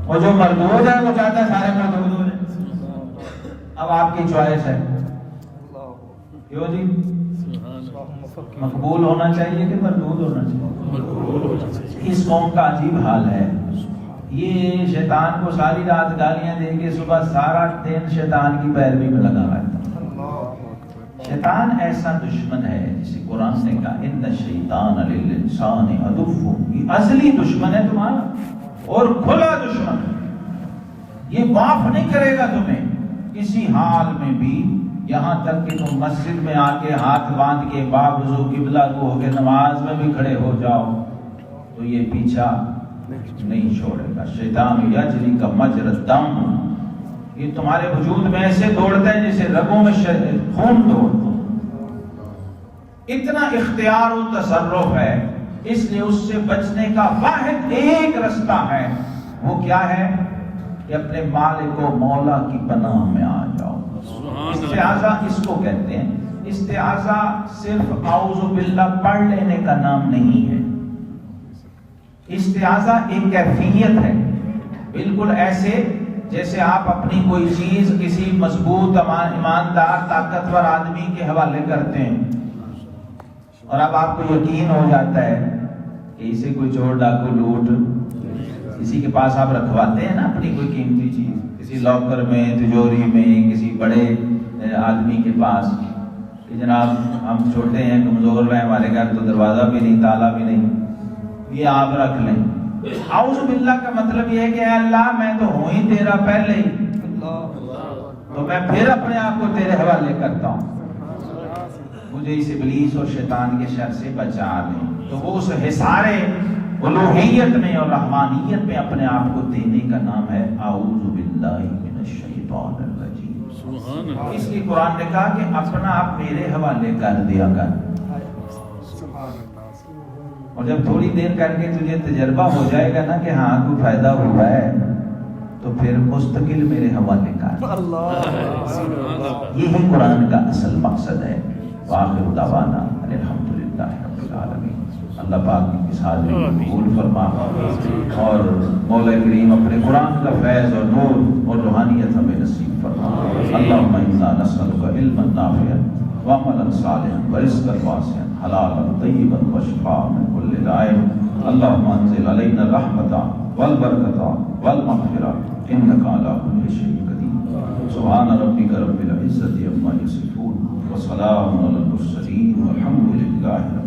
اور جو مردود ہے وہ چاہتا ہے سارے مردود ہو جائیں. اب آپ کی چوائس ہے. کیوں جی؟ مقبول ہونا چاہیے کہ مردود ہونا چاہیے؟ اس قوم کا عجیب حال ہے. یہ شیطان کو ساری رات گالیاں دے کے صبح سارا دن شیطان کی پیروی میں لگا رہتا. شیطان ایسا دشمن ہے جسے قرآن نے کہا ان الشیطان للانسان عدو. یہ اصلی دشمن ہے تمہارا اور کھلا دشمن ہے. یہ معاف نہیں کرے گا تمہیں کسی حال میں بھی, یہاں تک کہ تم مسجد میں آ کے ہاتھ باندھ کے باوضو قبلہ کو ہو کے نماز میں بھی کھڑے ہو جاؤ تو یہ پیچھا نہیں چھوڑے گا. شیطان یجری کا مجرى الدم. یہ تمہارے وجود میں ایسے دوڑتا ہے جیسے رگوں میں خون دوڑتا. اتنا اختیار و تصرف ہے. اس لیے اس سے بچنے کا واحد ایک رستہ ہے. وہ کیا ہے؟ کہ اپنے مالک و مولا کی پناہ میں آ جاؤ. استعاذہ اس کو کہتے ہیں. استعاذہ صرف اعوذ باللہ پڑھ لینے کا نام نہیں ہے. استعاذہ ایک کیفیت ہے. بالکل ایسے جیسے آپ اپنی کوئی چیز کسی مضبوط ایماندار طاقتور آدمی کے حوالے کرتے ہیں, اور اب آپ کو یقین ہو جاتا ہے کہ اسے کوئی چور ڈاکو لوٹ کسی کے پاس آپ رکھواتے ہیں نا اپنی کوئی قیمتی چیز, کسی لاکر میں, تجوری میں, کسی بڑے آدمی کے پاس, کہ جناب ہم چھوٹے ہیں, کمزور ہیں, ہمارے گھر تو دروازہ بھی نہیں, تالا بھی نہیں, یہ آپ رکھ لیں. اعوذ باللہ کا مطلب یہ ہے کہ اے اللہ میں تو ہوں ہی تیرا پہلے ہی, تو میں پھر اپنے آپ کو تیرے حوالے کرتا ہوں, مجھے اس ابلیس اور شیطان کے شر سے بچا دیں. تو وہ اس حصار الوہیت میں اور رحمانیت میں اپنے آپ کو دینے کا نام ہے اعوذ باللہ من الشیطان الرجیم. اس لیے قرآن نے کہا کہ اپنا آپ میرے حوالے کر دیا کر, اور جب تھوڑی دیر کر کے تجھے تجربہ ہو جائے گا نا کہ ہاں کوئی فائدہ ہوا ہے تو پھر مستقل میرے حوالے کر. یہی قرآن کا اصل مقصد ہے. وآخر دعوانا الحمدللہ رب العالمین. اللہ پاک اس حاضری کو قبول فرما اور مولا کریم اپنے قرآن کا فیض اور نور اور روحانیت ہمیں نصیب فرما. اللہم انا نسألک علما نافعا وعملا صالحا ورزقا واسعا حلالا طیبا وشفاء من كل داء. اللهم انزل علينا الرحمة والبركة والمغفرة انك على كل شيء قدير. سبحان ربك رب العزة عما يصفون وسلام على المرسلين والحمد لله.